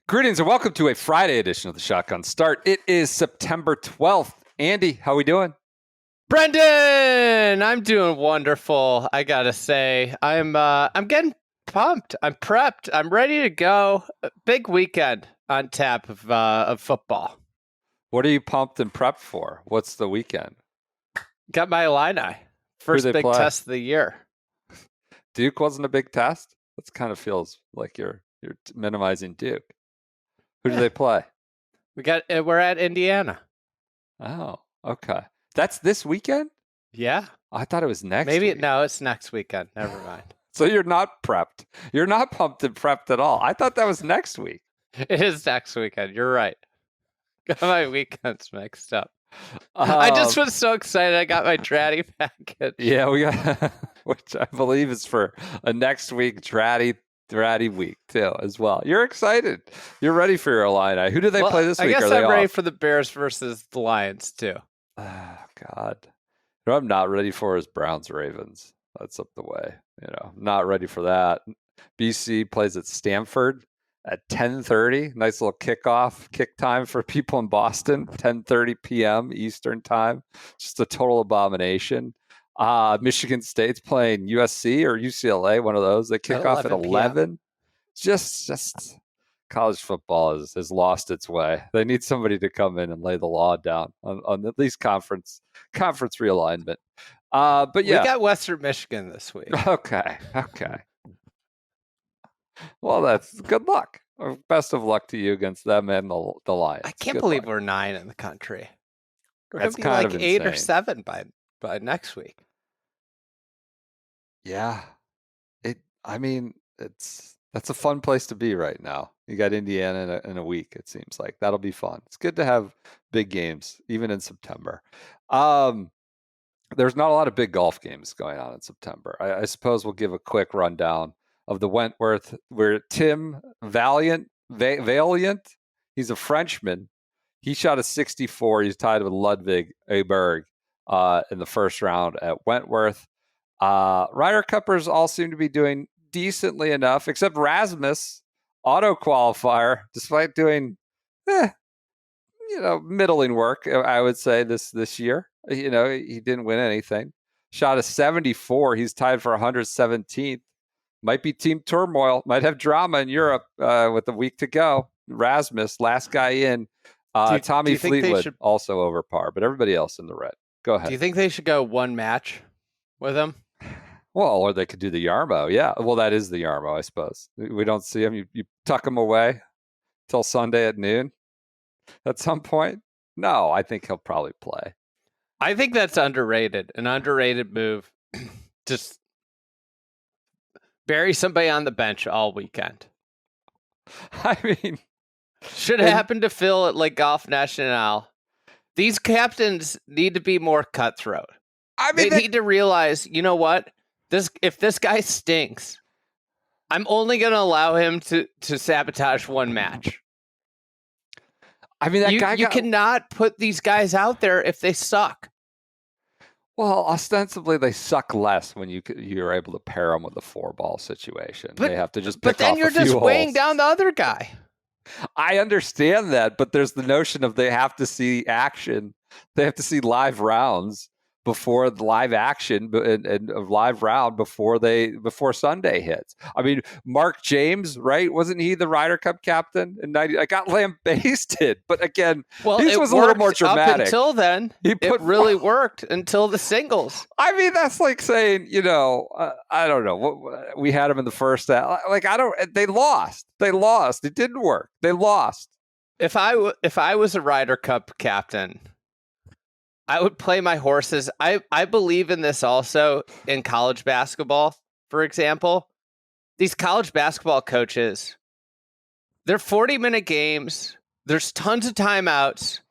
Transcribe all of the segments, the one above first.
Greetings and welcome to a Friday edition of the Shotgun Start. It is September 12th. Andy, how we doing? Brendan, I'm doing wonderful. I gotta say, I'm getting pumped. I'm prepped. I'm ready to go. A big weekend on tap of football. What are you pumped and prepped for? What's the weekend? Got my Illini. First big test of the year. Duke wasn't a big test? That kind of feels like you're minimizing Duke. Who do they play? We're at Indiana. Oh, okay. That's this weekend? Yeah. I thought it was next week. No, it's next weekend. Never mind. So you're not prepped. You're not pumped and prepped at all. I thought that was next week. It is next weekend. You're right. Got my weekends mixed up. I just was so excited. I got my Tratty package. Yeah, we got, which I believe is for a next week Tratty week too, as well. You're excited. You're ready for your Illini. Who do they play this week? I guess I'm ready for the Bears versus the Lions too. Oh, God. What I'm not ready for is Browns Ravens. That's up the way. Not ready for that. BC plays at Stanford at 10:30. Nice little kick time for people in Boston. 10:30 p.m. Eastern time. Just a total abomination. Michigan State's playing USC or UCLA, one of those. They kick off at 11. Just college football has lost its way. They need somebody to come in and lay the law down on at least conference realignment. But yeah, we got Western Michigan this week. Okay. Well, that's good luck. Best of luck to you against them and the Lions. I can't believe we're 9 in the country. We're going to be kind like of 8 insane. or 7 by next week. Yeah. That's a fun place to be right now. You got Indiana in a week, it seems like. That'll be fun. It's good to have big games, even in September. There's not a lot of big golf games going on in September. I suppose we'll give a quick rundown of the Wentworth, where Tim Valiant, he's a Frenchman. He shot a 64. He's tied with Ludwig Aberg in the first round at Wentworth. Ryder Cuppers all seem to be doing decently enough, except Rasmus, auto qualifier, despite doing middling work, I would say this year. He didn't win anything. Shot a 74. He's tied for 117th. Might be team turmoil. Might have drama in Europe with a week to go. Rasmus, last guy in. Tommy Fleetwood, also over par, but everybody else in the red. Go ahead. Do you think they should go one match with him? Well, or they could do the Yarmo. Yeah. Well, that is the Yarmo, I suppose. We don't see him. You tuck him away till Sunday at noon at some point. No, I think he'll probably play. I think that's underrated. An underrated move. Just bury somebody on the bench all weekend. I mean, should happen to Phil at like Golf National. These captains need to be more cutthroat. They need to realize, you know what? If this guy stinks, I'm only going to allow him to sabotage one match. I mean, you cannot put these guys out there if they suck. Well, ostensibly they suck less when you're able to pair them with a 4-ball situation. They have to just pick off a few holes. But then you're just weighing down the other guy. I understand that, but there's the notion of they have to see action. They have to see live rounds before the live action and a live round before Sunday hits. I mean, Mark James, right? Wasn't he the Ryder Cup captain in 90? I got lambasted, but again, this was a little more dramatic. Up until then, it really worked until the singles. I mean, that's like saying, I don't know. We had him in the first. They lost. It didn't work. They lost. If I was a Ryder Cup captain, I would play my horses. I believe in this also in college basketball, for example. These college basketball coaches, they're 40-minute games. There's tons of timeouts.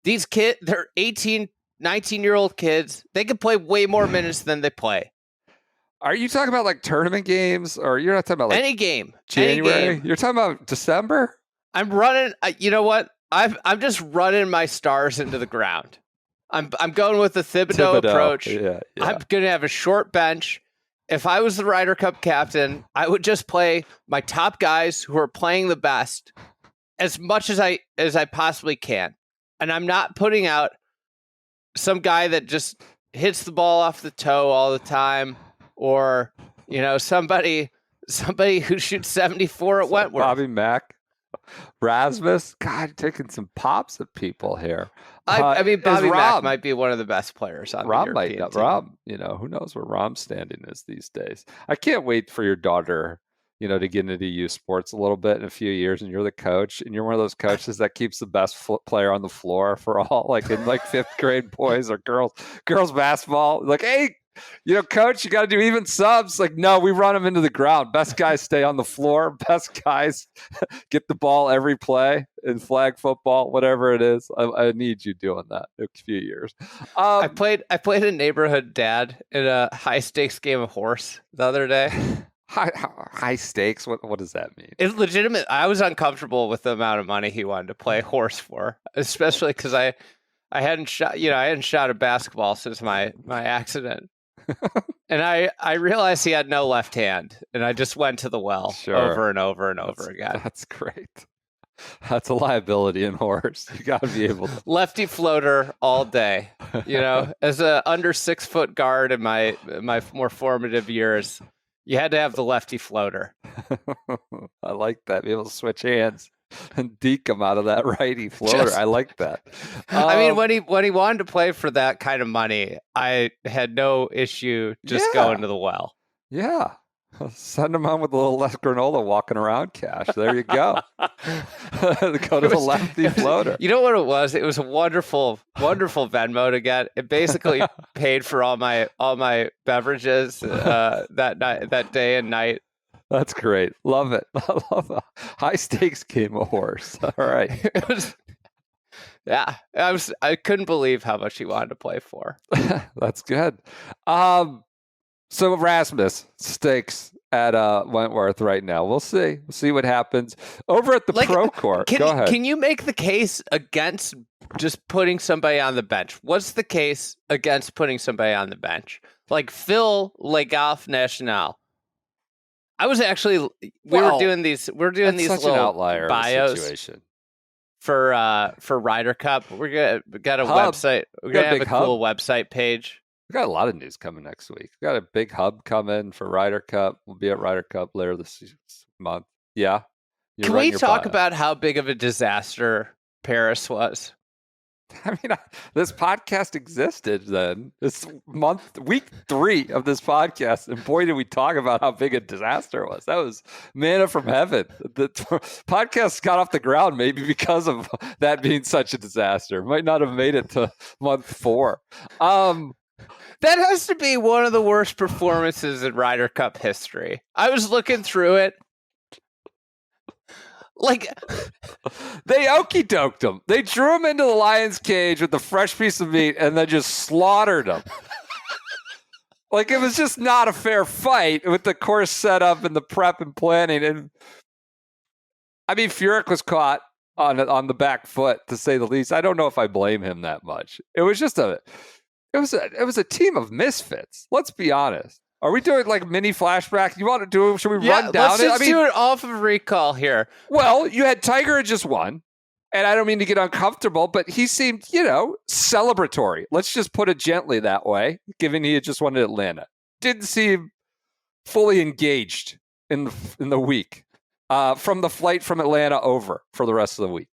These kids, they're 18, 19-year-old kids. They can play way more minutes than they play. Are you talking about like tournament games, or you're not talking about like any game? January? Any game. You're talking about December? I'm running. You know what? I'm just running my stars into the ground. I'm going with the Thibodeau approach. Yeah. I'm going to have a short bench. If I was the Ryder Cup captain, I would just play my top guys who are playing the best as much as I possibly can. And I'm not putting out some guy that just hits the ball off the toe all the time, or somebody who shoots 74 at Wentworth. Bobby Mack, Rasmus. God, taking some pops at people here. I mean, Bobby Mack might be one of the best players on the European team. Rob, who knows where Rom's standing is these days. I can't wait for your daughter, to get into youth sports a little bit in a few years, and you're the coach, and you're one of those coaches that keeps the best player on the floor for all, like in like fifth grade boys or girls basketball. Like, hey, coach, you got to do even subs. Like, no, we run them into the ground. Best guys stay on the floor. Best guys get the ball every play in flag football, whatever it is. I need you doing that in a few years. I played a neighborhood dad in a high stakes game of horse the other day. High stakes? What does that mean? It's legitimate. I was uncomfortable with the amount of money he wanted to play horse for, especially because I hadn't shot a basketball since my accident. And I realized he had no left hand, and I just went to the well over and over and over again. That's great. That's a liability in horse. You got to be able to lefty floater all day. As a under 6 foot guard in my more formative years, you had to have the lefty floater. I like that. Be able to switch hands and deke him out of that righty floater. I like that. I mean, when he wanted to play for that kind of money, I had no issue just going to the well. Yeah. Send him on with a little less granola walking around cash. There you go. Go to the lefty floater. You know what it was? It was a wonderful, wonderful Venmo to get. It basically paid for all my beverages that day and night. That's great. Love it. I love a high stakes game of horse. All right. I couldn't believe how much he wanted to play for. That's good. So Rasmus stakes at Wentworth right now. We'll see. We'll see what happens over at the Procore. Go ahead. Can you make the case against just putting somebody on the bench? What's the case against putting somebody on the bench? Like Phil Le Golf National. I was actually we're doing these little outlier bios situation for Ryder Cup. We got a website. We're gonna have a cool website page. We got a lot of news coming next week. We got a big hub coming for Ryder Cup. We'll be at Ryder Cup later this month. Yeah. Can we talk about how big of a disaster Paris was? I mean, this podcast existed then. This week 3 of this podcast, and boy, did we talk about how big a disaster it was. That was manna from heaven. The podcast got off the ground maybe because of that being such a disaster. Might not have made it to month 4. That has to be one of the worst performances in Ryder Cup history. I was looking through it. Like, they okey-doked him. They drew him into the lion's cage with a fresh piece of meat and then just slaughtered him. Like, it was just not a fair fight with the course set up and the prep and planning. And I mean, Furyk was caught on the back foot, to say the least. I don't know if I blame him that much. It was just it was a team of misfits. Let's be honest. Are we doing like mini flashback? You want to do? Should we run down let's it? Let's do it off of recall here. Well, you had Tiger had just won, and I don't mean to get uncomfortable, but he seemed, celebratory. Let's just put it gently that way, given he had just won at Atlanta. Didn't seem fully engaged in the week from the flight from Atlanta over for the rest of the week.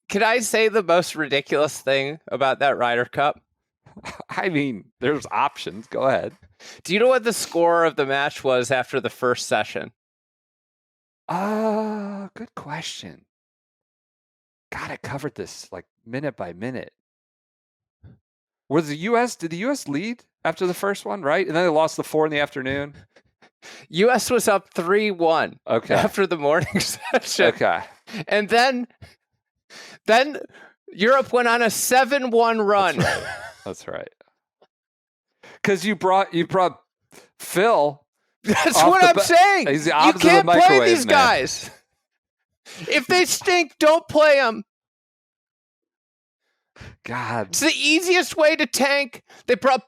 Can I say the most ridiculous thing about that Ryder Cup? I mean, there's options. Go ahead. Do you know what the score of the match was after the first session? Good question. God, I covered this like minute by minute. Did the U.S. lead after the first one, right? And then they lost the 4 in the afternoon? U.S. was up 3-1 after the morning session. Okay. And then Europe went on a 7-1 run. That's right. Because you brought Phil. That's what I'm saying. He's the you can't of the play these man. guys. If they stink, don't play them. God, it's the easiest way to tank. They brought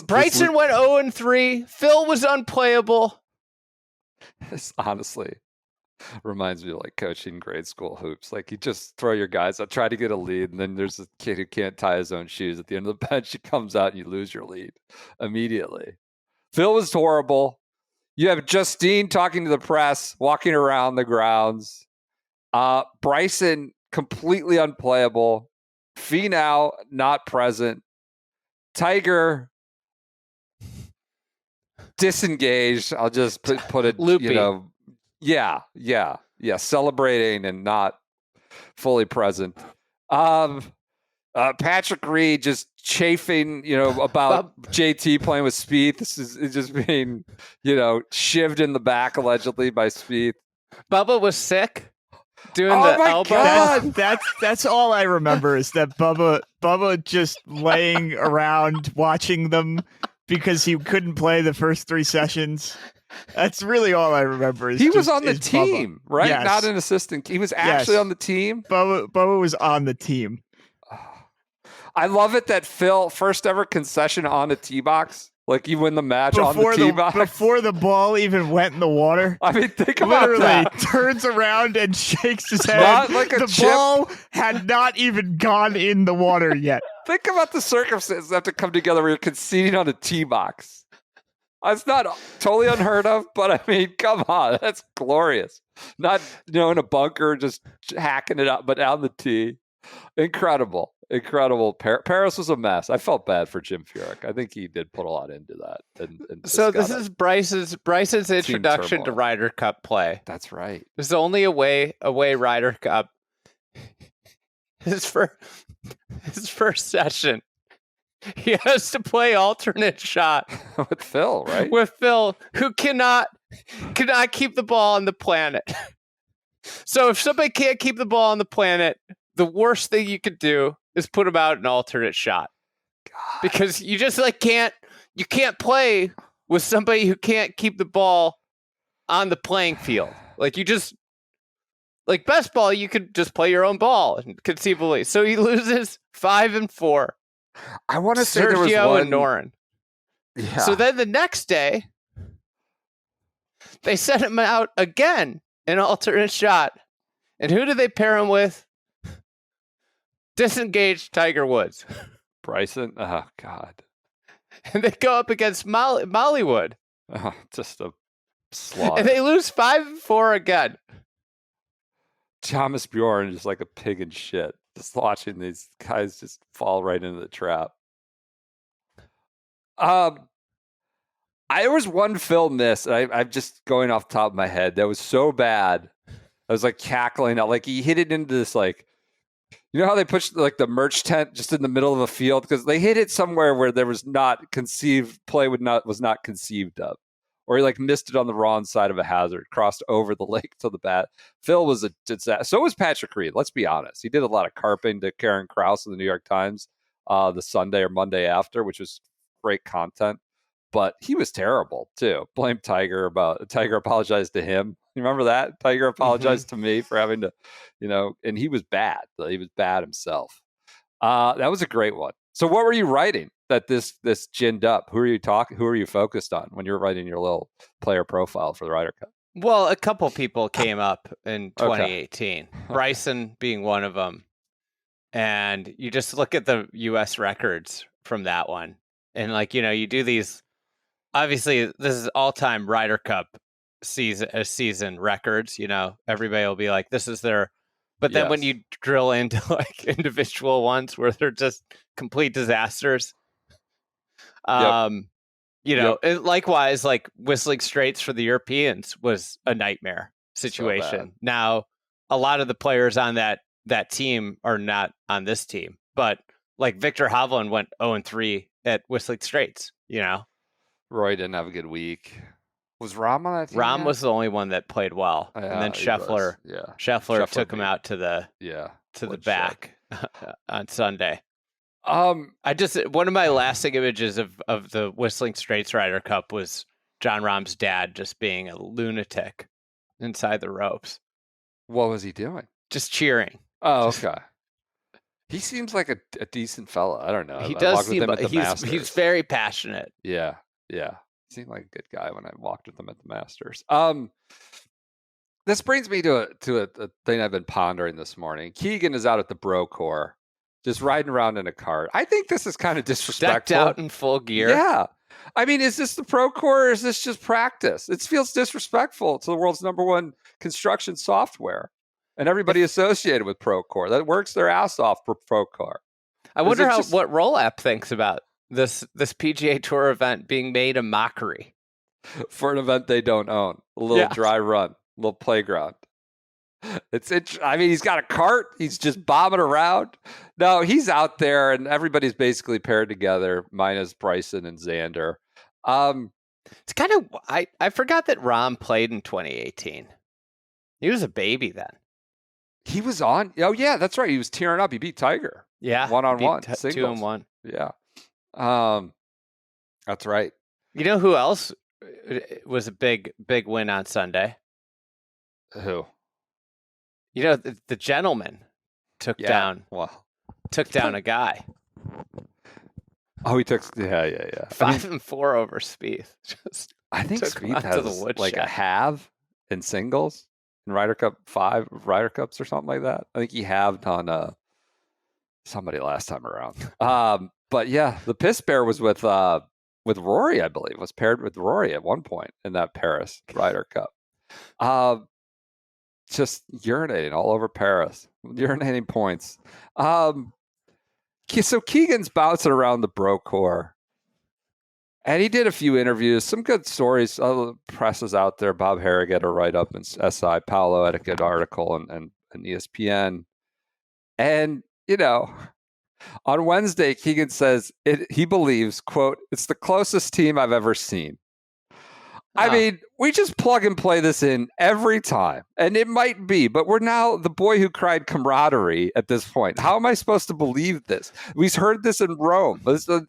Bryson went 0-3. Phil was unplayable. Honestly, Reminds me of like coaching grade school hoops. Like you just throw your guys out, try to get a lead, and then there's a kid who can't tie his own shoes. At the end of the bench, he comes out and you lose your lead immediately. Phil was horrible. You have Justine talking to the press, walking around the grounds. Bryson completely unplayable. Finau not present. Tiger disengaged. I'll just put it, Loopy. Yeah. Celebrating and not fully present. Patrick Reed just chafing, about JT playing with Spieth. This is just being, shivved in the back allegedly by Spieth. Bubba was sick doing the elbow. God. That's all I remember is that Bubba just laying around watching them because he couldn't play the first 3 sessions. That's really all I remember. He was on the team, Bubba. right? Yes. Not an assistant. He was actually on the team. Bubba was on the team. I love it that Phil, first ever concession on a tee box. Like you win the match on the tee box. Before the ball even went in the water. I mean, think about literally that. Turns around and shakes his head. Not like a the chip. ball had not even gone in the water yet. Think about the circumstances that have to come together where you're conceding on a tee box. It's not totally unheard of, but I mean, come on. That's glorious. Not, in a bunker, just hacking it up, but on the tee. Incredible. Paris was a mess. I felt bad for Jim Furyk. I think he did put a lot into that. And so this is Bryce's introduction to Ryder Cup play. That's right. This is only away Ryder Cup. His first session, he has to play alternate shot with Phil, right? With Phil, who cannot keep the ball on the planet. So if somebody can't keep the ball on the planet, the worst thing you could do is put him out an alternate shot. God. Because you just can't play with somebody who can't keep the ball on the playing field. Best ball, you could just play your own ball conceivably. So he loses 5 and 4. I want to say there was Sergio one and Noren. Yeah. So then the next day, they sent him out again, an alternate shot. And who do they pair him with? Disengaged Tiger Woods. Bryson? Oh, God. And they go up against Mollywood. Oh, just a slaughter. And they lose 5 and 4 again. Thomas Bjorn just like a pig in shit. Just watching these guys just fall right into the trap. There was one Phil miss. I'm just going off the top of my head. That was so bad. I was cackling out. He hit it into this how they put the merch tent just in the middle of a field because they hit it somewhere where there was not conceived play was not conceived of, or he missed it on the wrong side of a hazard, crossed over the lake to the bat. Phil was a disaster. So was Patrick Reed. Let's be honest. He did a lot of carping to Karen Krause in the New York Times the Sunday or Monday after, which was great content. But he was terrible too. Blame Tiger Tiger apologized to him. You remember that? Tiger apologized to me for having to, and he was bad. He was bad himself. That was a great one. So what were you writing that this ginned up? Who are you talking? Who are you focused on when you're writing your little player profile for the Ryder Cup? Well, a couple people came up in 2018. Okay. Bryson being one of them. And you just look at the U.S. records from that one. And you do these. Obviously, this is all-time Ryder Cup season records. Everybody will be like, this is their. But then when you drill into individual ones where they're just complete disasters, likewise, Whistling Straits for the Europeans was a nightmare situation. So now, a lot of the players on that team are not on this team, but Victor Hovland went 0-3 at Whistling Straits. Roy didn't have a good week. Was Rahm on that team? Rahm was the only one that played well, and then Scheffler took him out to the back on Sunday. One of my lasting images of the Whistling Straits Ryder Cup was John Rahm's dad just being a lunatic inside the ropes. What was he doing? Just cheering. Oh, okay. He seems like a decent fella. I don't know. He does seem like he's very passionate. Yeah. Seemed like a good guy when I walked with him at the Masters. This brings me to a thing I've been pondering this morning. Keegan is out at the Procore, just riding around in a cart. I think this is kind of disrespectful. Decked out in full gear. Yeah. I mean, is this the Procore or is this just practice? It feels disrespectful to the world's #1 construction software and everybody associated with Procore that works their ass off for Procore. I wonder what Roll App thinks about this PGA Tour event being made a mockery for an event they don't own. A little dry run, a little playground. I mean, he's got a cart. He's just bobbing around. No, he's out there, and everybody's basically paired together, minus Bryson and Xander. It's kind of I forgot that Rahm played in 2018. He was a baby then. He was on. Oh yeah, that's right. He was tearing up. He beat Tiger. Yeah, 1-on-1, 2-1. Yeah, that's right. You know who else was a big win on Sunday? Who? You know, the gentleman took down a guy. Oh, he took 5 and 4 over Spieth. I think Spieth has like a halve in singles in Ryder Cup 5 Ryder Cups or something like that. I think he halved on somebody last time around. But yeah, the piss bear was with Rory, I believe, was paired with Rory at one point in that Paris Ryder Cup. Just urinating all over Paris, urinating points. So Keegan's bouncing around the Procore, and he did a few interviews, some good stories. The press is out there. Bob Harrigan had a write-up in SI. Paolo had a good article and ESPN. And, you know, on Wednesday, Keegan says he believes, quote, "It's the closest team I've ever seen." I mean, we just plug and play this in every time, and it might be, but we're now the boy who cried camaraderie at this point. How am I supposed to believe this? We've heard this in Rome,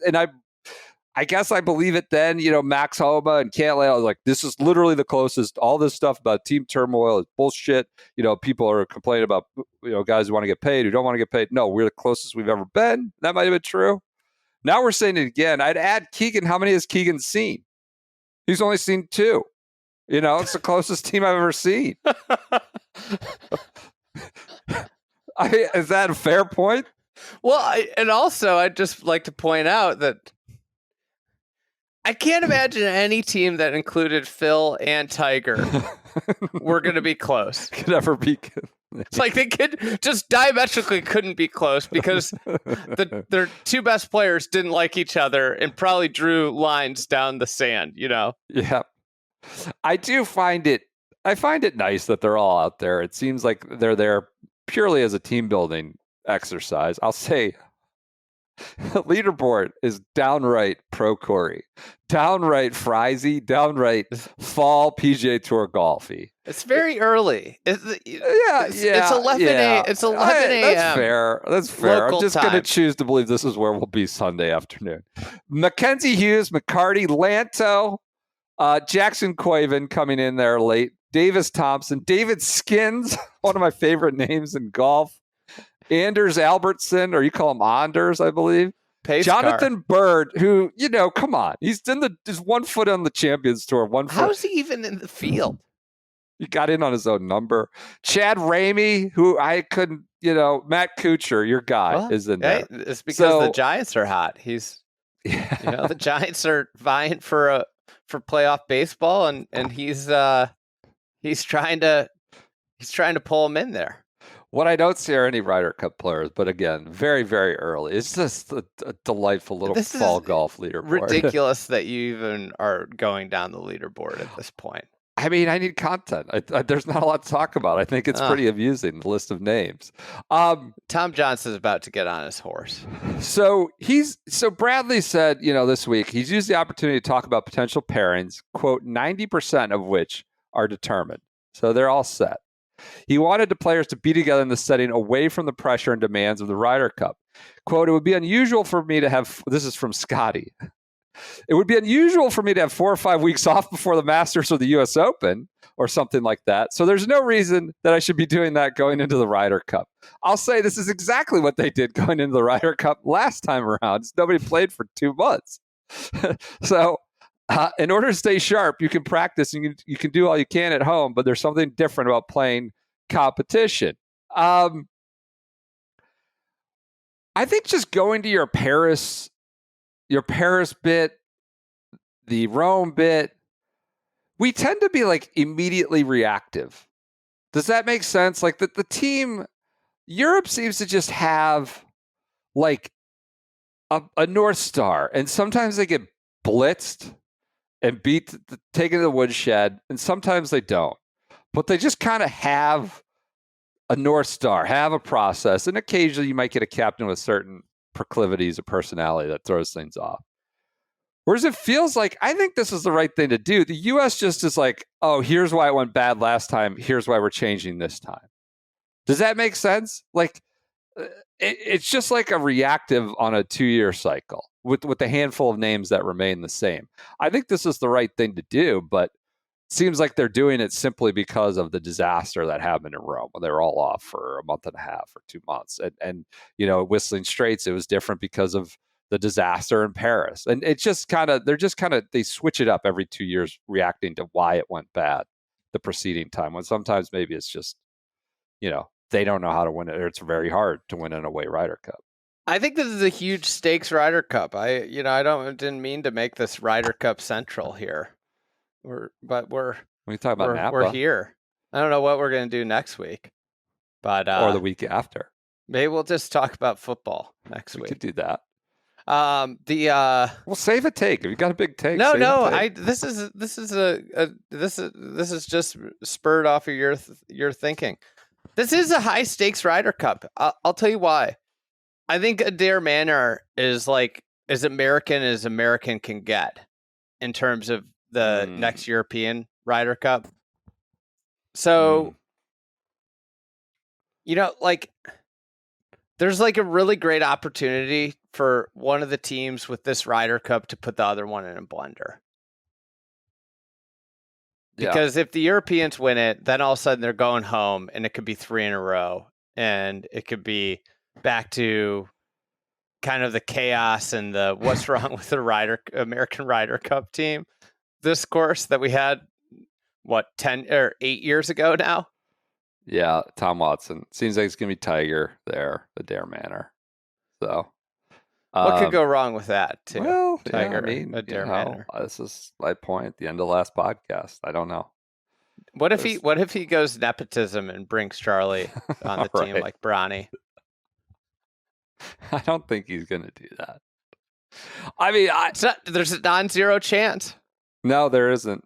and I guess I believe it then. You know, Max Homa and Cantlay, I was like, this is literally the closest. All this stuff about team turmoil is bullshit. You know, people are complaining about, you know, guys who want to get paid, who don't want to get paid. No, we're the closest we've ever been. That might have been true. Now we're saying it again. I'd add Keegan. How many has Keegan seen? He's only seen 2. You know, it's the closest team I've ever seen. Is that a fair point? Well, and also I'd just like to point out that I can't imagine any team that included Phil and Tiger were going to be close. Could ever be. It's like they just diametrically couldn't be close because their 2 best players didn't like each other and probably drew lines down the sand, you know? Yeah. I find it nice that they're all out there. It seems like they're there purely as a team building exercise. I'll say the leaderboard is downright Procore, downright Frizy, downright fall PGA Tour golfy. It's very early. It's 11 a.m. It's 11 a.m. That's fair. I'm just going to choose to believe this is where we'll be Sunday afternoon. Mackenzie Hughes, McCarty, Lanto, Jackson Quaven coming in there late. Davis Thompson, David Skins, one of my favorite names in golf. Anders Albertson, or you call him Anders, I believe. Jonathan Bird, who, you know, come on. He's just 1 foot on the Champions Tour. 1 foot. How's he even in the field? He got in on his own number. Chad Ramey, who I couldn't, you know, Matt Kuchar, your guy, is in there. It's because the Giants are hot. You know, the Giants are vying for playoff baseball, and he's trying to pull him in there. What I don't see are any Ryder Cup players, but again, very, very early. It's just a delightful little fall golf leaderboard. Ridiculous that you even are going down the leaderboard at this point. I mean, I need content. There's not a lot to talk about. I think it's pretty amusing, the list of names. Tom Johnson's about to get on his horse. So Bradley said, you know, this week, he's used the opportunity to talk about potential pairings, quote, 90% of which are determined. So they're all set. He wanted the players to be together in the setting away from the pressure and demands of the Ryder Cup. Quote, "It would be unusual for me to have," this is from Scotty, "It would be unusual for me to have 4 or 5 weeks off before the Masters or the U.S. Open or something like that. So there's no reason that I should be doing that going into the Ryder Cup." I'll say this is exactly what they did going into the Ryder Cup last time around. Nobody played for 2 months. So In order to stay sharp, you can practice and you can do all you can at home, but there's something different about playing competition. I think just going to your Paris bit, the Rome bit, we tend to be like immediately reactive. Does that make sense? Like the team, Europe seems to just have like a North Star, and sometimes they get blitzed and taken to the woodshed, and sometimes they don't. But they just kind of have a North Star, have a process, and occasionally you might get a captain with certain proclivities or personality that throws things off. Whereas it feels like, I think this is the right thing to do. The U.S. just is like, oh, here's why it went bad last time. Here's why we're changing this time. Does that make sense? Like, it's just like a reactive on a 2-year cycle with a handful of names that remain the same. I think this is the right thing to do, but it seems like they're doing it simply because of the disaster that happened in Rome when they were all off for a month and a half or 2 months. And Whistling Straits, it was different because of the disaster in Paris. And it's just they switch it up every 2 years, reacting to why it went bad the preceding time, when sometimes maybe it's just, they don't know how to win it, or it's very hard to win an away Ryder Cup. I think this is a huge stakes Ryder Cup. I didn't mean to make this Ryder Cup central here. We're when you talk about Napa, we're here. I don't know what we're going to do next week, but or the week after. Maybe we'll just talk about football next week. We could do that. We'll save a take. If you got a big take, this is just spurred off of your thinking. This is a high stakes Ryder Cup. I'll tell you why. I think Adair Manor is like as American can get in terms of the next European Ryder Cup. So, there's like a really great opportunity for one of the teams with this Ryder Cup to put the other one in a blender. Because if the Europeans win it, then all of a sudden they're going home, and it could be 3 in a row, and it could be back to kind of the chaos and the what's wrong with the American Ryder Cup team discourse that we had 10 or 8 years ago now. Yeah, Tom Watson seems like it's gonna be Tiger there, the Dare Manor. So what could go wrong with that too? Well, Tiger, Adair Manor. This is my point at the end of last podcast. I don't know. What if he goes nepotism and brings Charlie on the team like Bronny? I don't think he's gonna do that. I mean, there's a non-zero chance. No, there isn't.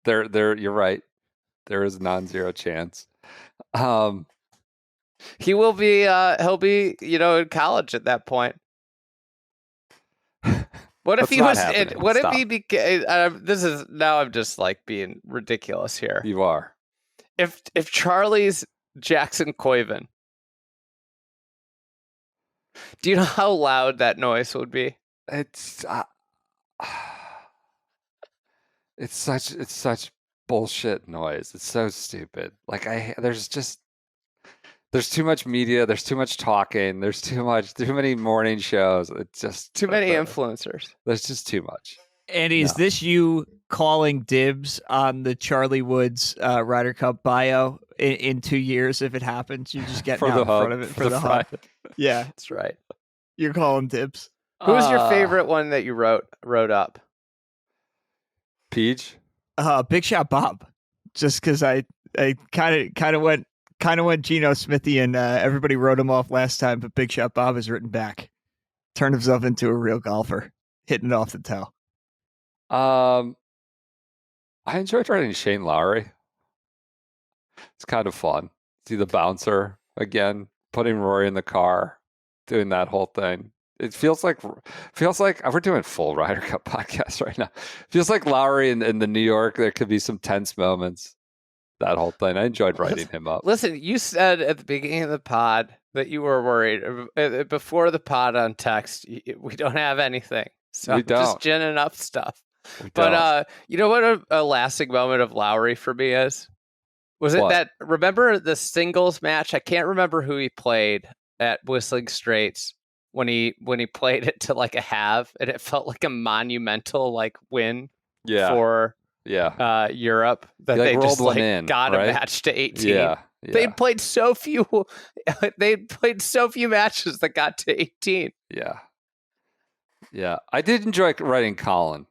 There. You're right. There is a non-zero chance. He will be. He'll be. In college at that point. What if he was? What if he became? This is now. I'm just like being ridiculous here. You are. If Charlie's Jackson Coyven, do you know how loud that noise would be? It's such bullshit noise. It's so stupid. Like there's too much media. There's too much talking. There's too many morning shows. It's just too many influencers. There's just too much. Andy, is this you calling dibs on the Charlie Woods Ryder Cup bio in 2 years if it happens? You just get out in front of it for the hub. Yeah, that's right. You're calling dibs. Who's your favorite one that you wrote up? Peach. Big Shot Bob. Just because I kind of went Geno Smithy, and everybody wrote him off last time, but Big Shot Bob has written back. Turned himself into a real golfer, hitting it off the toe. I enjoyed writing Shane Lowry. It's kind of fun. See the bouncer again, putting Rory in the car, doing that whole thing. It feels like we're doing full Ryder Cup podcast right now. Feels like Lowry in the New York. There could be some tense moments. That whole thing. I enjoyed writing him up. Listen, you said at the beginning of the pod that you were worried. Before the pod on text, we don't have anything. So we don't. Just ginning up stuff. But you know what a lasting moment of Lowry for me is? Was it that, remember the singles match? I can't remember who he played at Whistling Straits when he played it to like a halve, and it felt like a monumental like win Yeah. for Europe that He, they rolled just one in, got right? a match to 18. Yeah. They'd played so few. They'd played so few matches that got to 18. Yeah. Yeah. I did enjoy writing Colin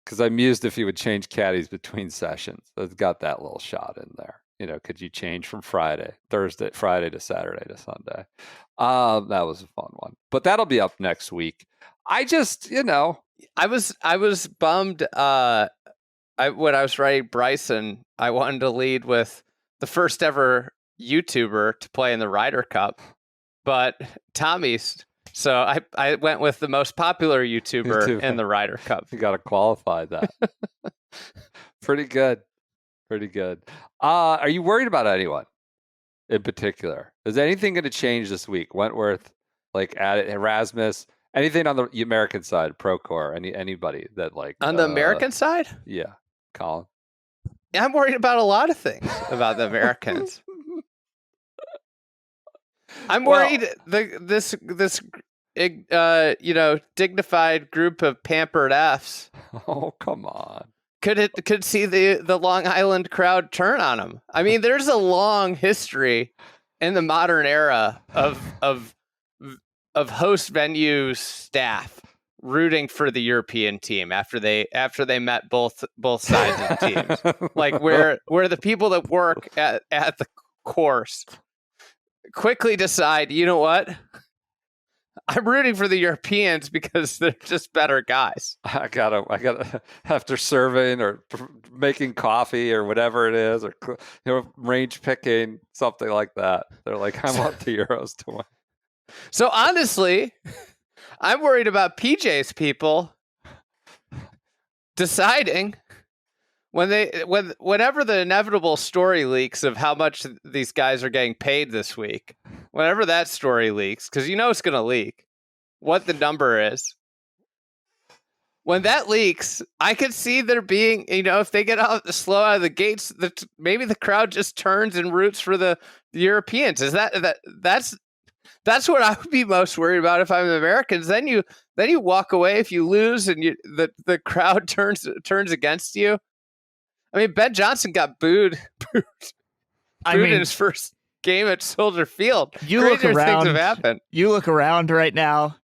because I mused if he would change caddies between sessions. It's got that little shot in there. Could you change from Friday to Saturday to Sunday? That was a fun one. But that'll be up next week. I just, I was bummed. When I was writing Bryson, I wanted to lead with the first ever YouTuber to play in the Ryder Cup, but Tommy's. So I went with the most popular YouTuber in the Ryder Cup. You got to qualify that. Pretty good. Pretty good. Are you worried about anyone in particular? Is anything going to change this week? Wentworth, Erasmus, anything on the American side, Procore, anybody that on the American side? Yeah, Colin. Yeah, I'm worried about a lot of things about the Americans. I'm worried this dignified group of pampered Fs. Oh, come on. Could see the Long Island crowd turn on them. I mean, there's a long history in the modern era of host venue staff rooting for the European team after they met both sides of the teams. Like where the people that work at the course quickly decide, you know what? I'm rooting for the Europeans because they're just better guys. I gotta after serving or making coffee or whatever it is, or range picking, something like that. They're like, I want the Euros to win. So honestly, I'm worried about PJ's people deciding whenever the inevitable story leaks of how much these guys are getting paid this week, whenever that story leaks, because it's going to leak, what the number is. When that leaks, I could see there being, if they get slow out of the gates, maybe the crowd just turns and roots for the Europeans. Is that's what I would be most worried about if I'm Americans. Then you walk away if you lose and the crowd turns against you. I mean, Ben Johnson got booed in his first game at Soldier Field. You look around. Things have happened. You look around right now.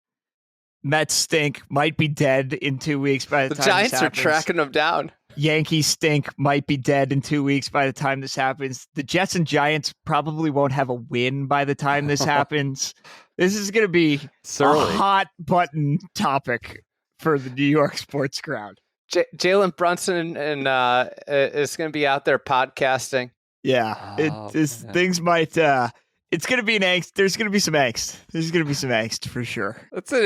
Mets stink. Might be dead in 2 weeks by the time Giants this happens. are tracking them down. Yankees stink. Might be dead in 2 weeks by the time this happens. The Jets and Giants probably won't have a win by the time this happens. This is going to be a hot button topic for the New York sports crowd. Jalen Brunson is going to be out there podcasting. Yeah, things might. It's going to be an angst. There's going to be some angst. There's going to be some angst for sure. It's an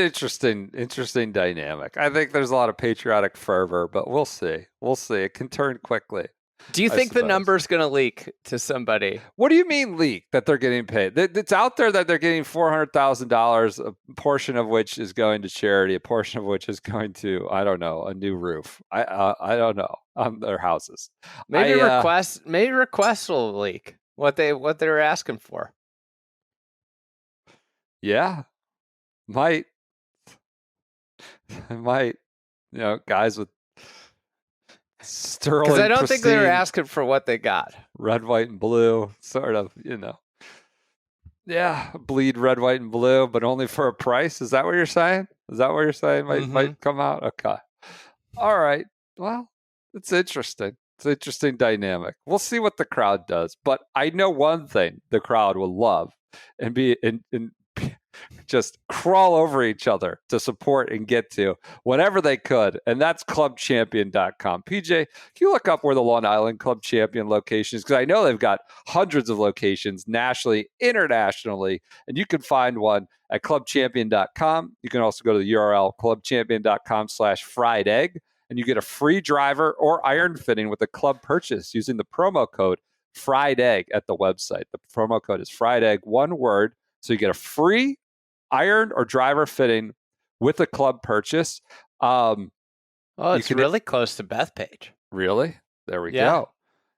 interesting dynamic. I think there's a lot of patriotic fervor, but we'll see. We'll see. It can turn quickly. Do you think the number's going to leak to somebody? What do you mean leak that they're getting paid? It's out there that they're getting $400,000, a portion of which is going to charity, a portion of which is going to, I don't know, a new roof. I don't know, on their houses. Maybe request will leak what they were asking for. Yeah, might. Guys with sterling. Because I don't think they were asking for what they got. Red, white, and blue, sort of, Yeah, bleed red, white, and blue, but only for a price. Is that what you're saying? Might come out? Okay. All right. Well, it's interesting. It's an interesting dynamic. We'll see what the crowd does. But I know one thing the crowd will love and be in just crawl over each other to support and get to whenever they could. And that's clubchampion.com. PJ, can you look up where the Long Island Club Champion location is? Because I know they've got hundreds of locations nationally, internationally, and you can find one at clubchampion.com. You can also go to the URL clubchampion.com/fried egg, and you get a free driver or iron fitting with a club purchase using the promo code fried egg at the website. The promo code is fried egg, one word. So you get a free iron or driver fitting with a club purchase. It's really close to Bethpage. Really? There we go.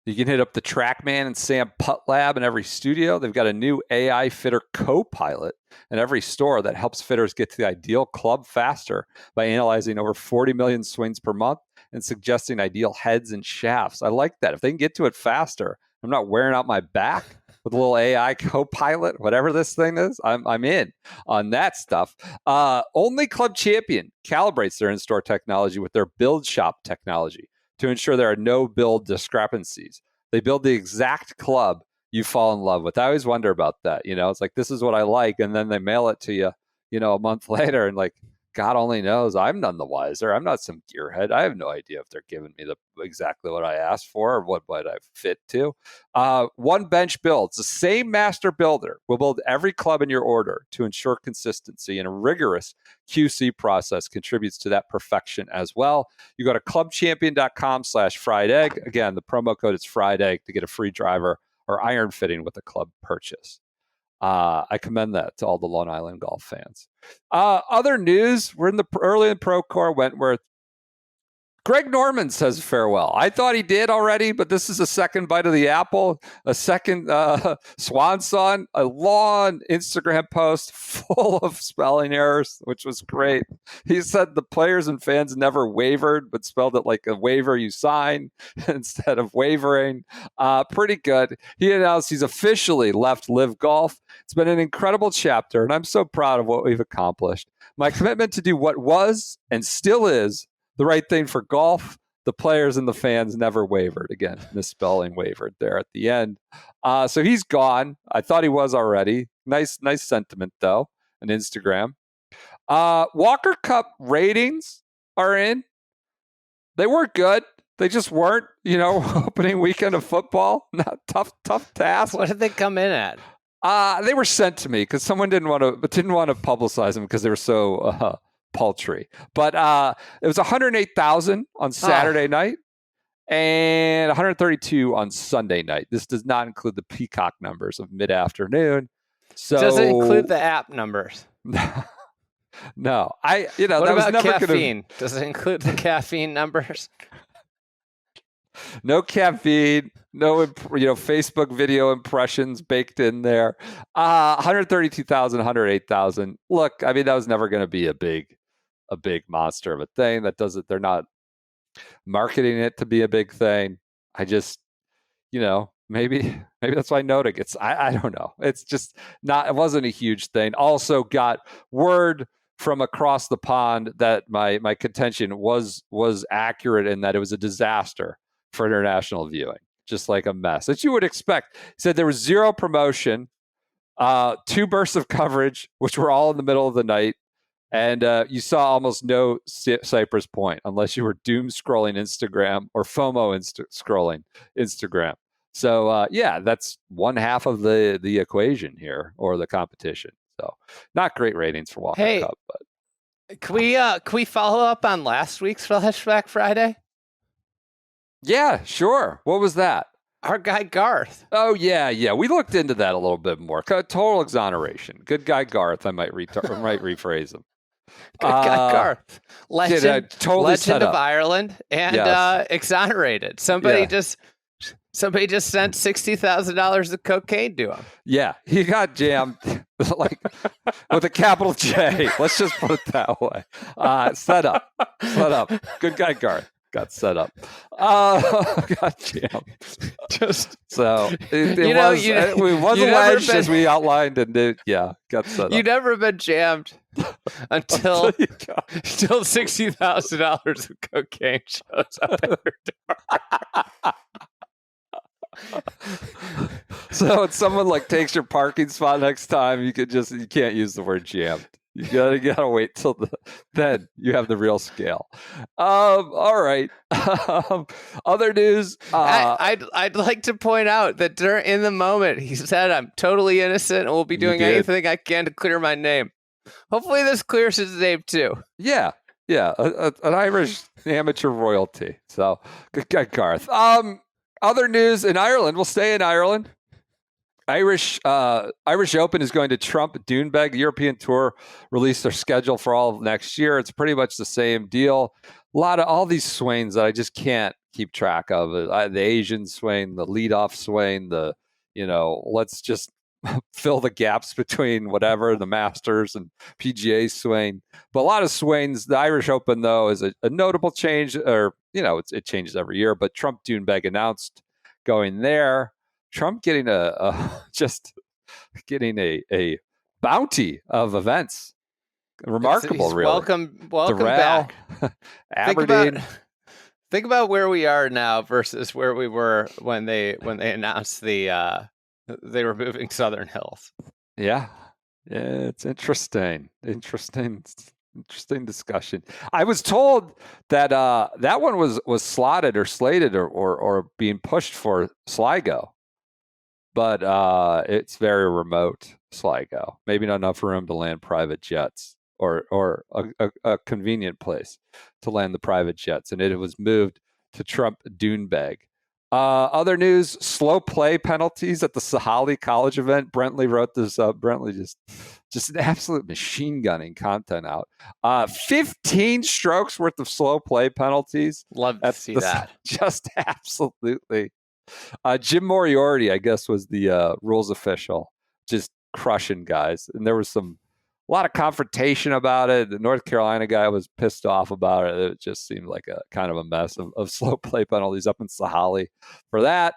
You can hit up the TrackMan and Sam Putt Lab in every studio. They've got a new AI fitter co-pilot in every store that helps fitters get to the ideal club faster by analyzing over 40 million swings per month and suggesting ideal heads and shafts. I like that. If they can get to it faster, I'm not wearing out my back with a little AI co-pilot, whatever this thing is. I'm in on that stuff. Only Club Champion calibrates their in-store technology with their build shop technology to ensure there are no build discrepancies. They build the exact club you fall in love with. I always wonder about that. It's like, this is what I like, and then they mail it to you, a month later, and like, God only knows, I'm none the wiser. I'm not some gearhead. I have no idea if they're giving me exactly what I asked for or what I fit to. One Bench Builds. The same master builder will build every club in your order to ensure consistency, and a rigorous QC process contributes to that perfection as well. You go to clubchampion.com/fried egg. Again, the promo code is fried egg to get a free driver or iron fitting with a club purchase. I commend that to all the Long Island golf fans. Other news, we're early in Procore Wentworth. Greg Norman says farewell. I thought he did already, but this is a second bite of the apple, a second swan song, a long Instagram post full of spelling errors, which was great. He said the players and fans never wavered, but spelled it like a waiver you sign instead of wavering. Pretty good. He announced he's officially left Live Golf. It's been an incredible chapter, and I'm so proud of what we've accomplished. My commitment to do what was and still is the right thing for golf, the players and the fans never wavered. Again, misspelling wavered there at the end. So he's gone. I thought he was already. Nice sentiment, though, on Instagram. Walker Cup ratings are in. They weren't good. They just weren't, opening weekend of football. Not tough task. What did they come in at? They were sent to me because someone didn't want to publicize them because they were so paltry. But it was 108,000 on Saturday night and 132 on Sunday night. This does not include the Peacock numbers of mid-afternoon. So does it include the app numbers? No. What that about was never caffeine? Does it include the caffeine numbers? No caffeine, no Facebook video impressions baked in there. 132,000, 108,000. Look, I mean, that was never going to be a big monster of a thing. They're not marketing it to be a big thing. I just, maybe that's why Noda gets, I don't know. It's just it wasn't a huge thing. Also got word from across the pond that my contention was accurate in that it was a disaster for international viewing, just like a mess that you would expect. He said there was zero promotion, 2 bursts of coverage, which were all in the middle of the night, and you saw almost no Cypress Point unless you were doom scrolling Instagram or FOMO scrolling Instagram. So that's one half of the equation here, or the competition. So not great ratings for Walker Cup, but can we follow up on last week's Flashback Friday? Yeah, sure. What was that? Our guy Garth. Oh, yeah. We looked into that a little bit more. Total exoneration. Good guy Garth, I might rephrase him. Good guy Garth. Legend, totally legend of Ireland and exonerated. Somebody just sent $60,000 of cocaine to him. Yeah, he got jammed like with a capital J. Let's just put it that way. Set up. Good guy Garth got set up. Got jammed. Just so it wasn't alleged as we outlined, and got set up. You've never been jammed until $60,000 of cocaine shows up at your door. So when someone takes your parking spot next time, you can't use the word jammed. You gotta wait till then you have the real scale. All right. Other news. I'd like to point out that in the moment he said, "I'm totally innocent and will be doing anything I can to clear my name." Hopefully, this clears his name too. Yeah. An Irish amateur royalty. So good guy, Garth. Other news in Ireland. We'll stay in Ireland. Irish Open is going to trump Doonbeg. The European Tour released their schedule for all of next year. It's pretty much the same deal. A lot of all these swings that I just can't keep track of. The Asian swing, the leadoff swing, let's just fill the gaps between whatever, the Masters and PGA swing. But a lot of swings. The Irish Open, though, is a notable change or it changes every year. But Trump Doonbeg announced going there. Trump getting just getting a bounty of events. Remarkable, really. Welcome Doral, back. Aberdeen. Think about where we are now versus where we were when they announced they were moving Southern Hills. Yeah, it's interesting discussion. I was told that that one was slotted or slated or being pushed for Sligo, but it's very remote Sligo. Maybe not enough room to land private jets or a convenient place to land the private jets, and it was moved to Trump Doonbeg. Other news: slow play penalties at the Sahali College event. Brentley wrote this up. Brentley just an absolute machine gunning content out. 15 strokes worth of slow play penalties. Love to see that. Just absolutely. Jim Moriarty, I guess, was the rules official, just crushing guys. And there was a lot of confrontation about it. The North Carolina guy was pissed off about it. It just seemed like a kind of a mess of slow play penalties up in Sahali for that.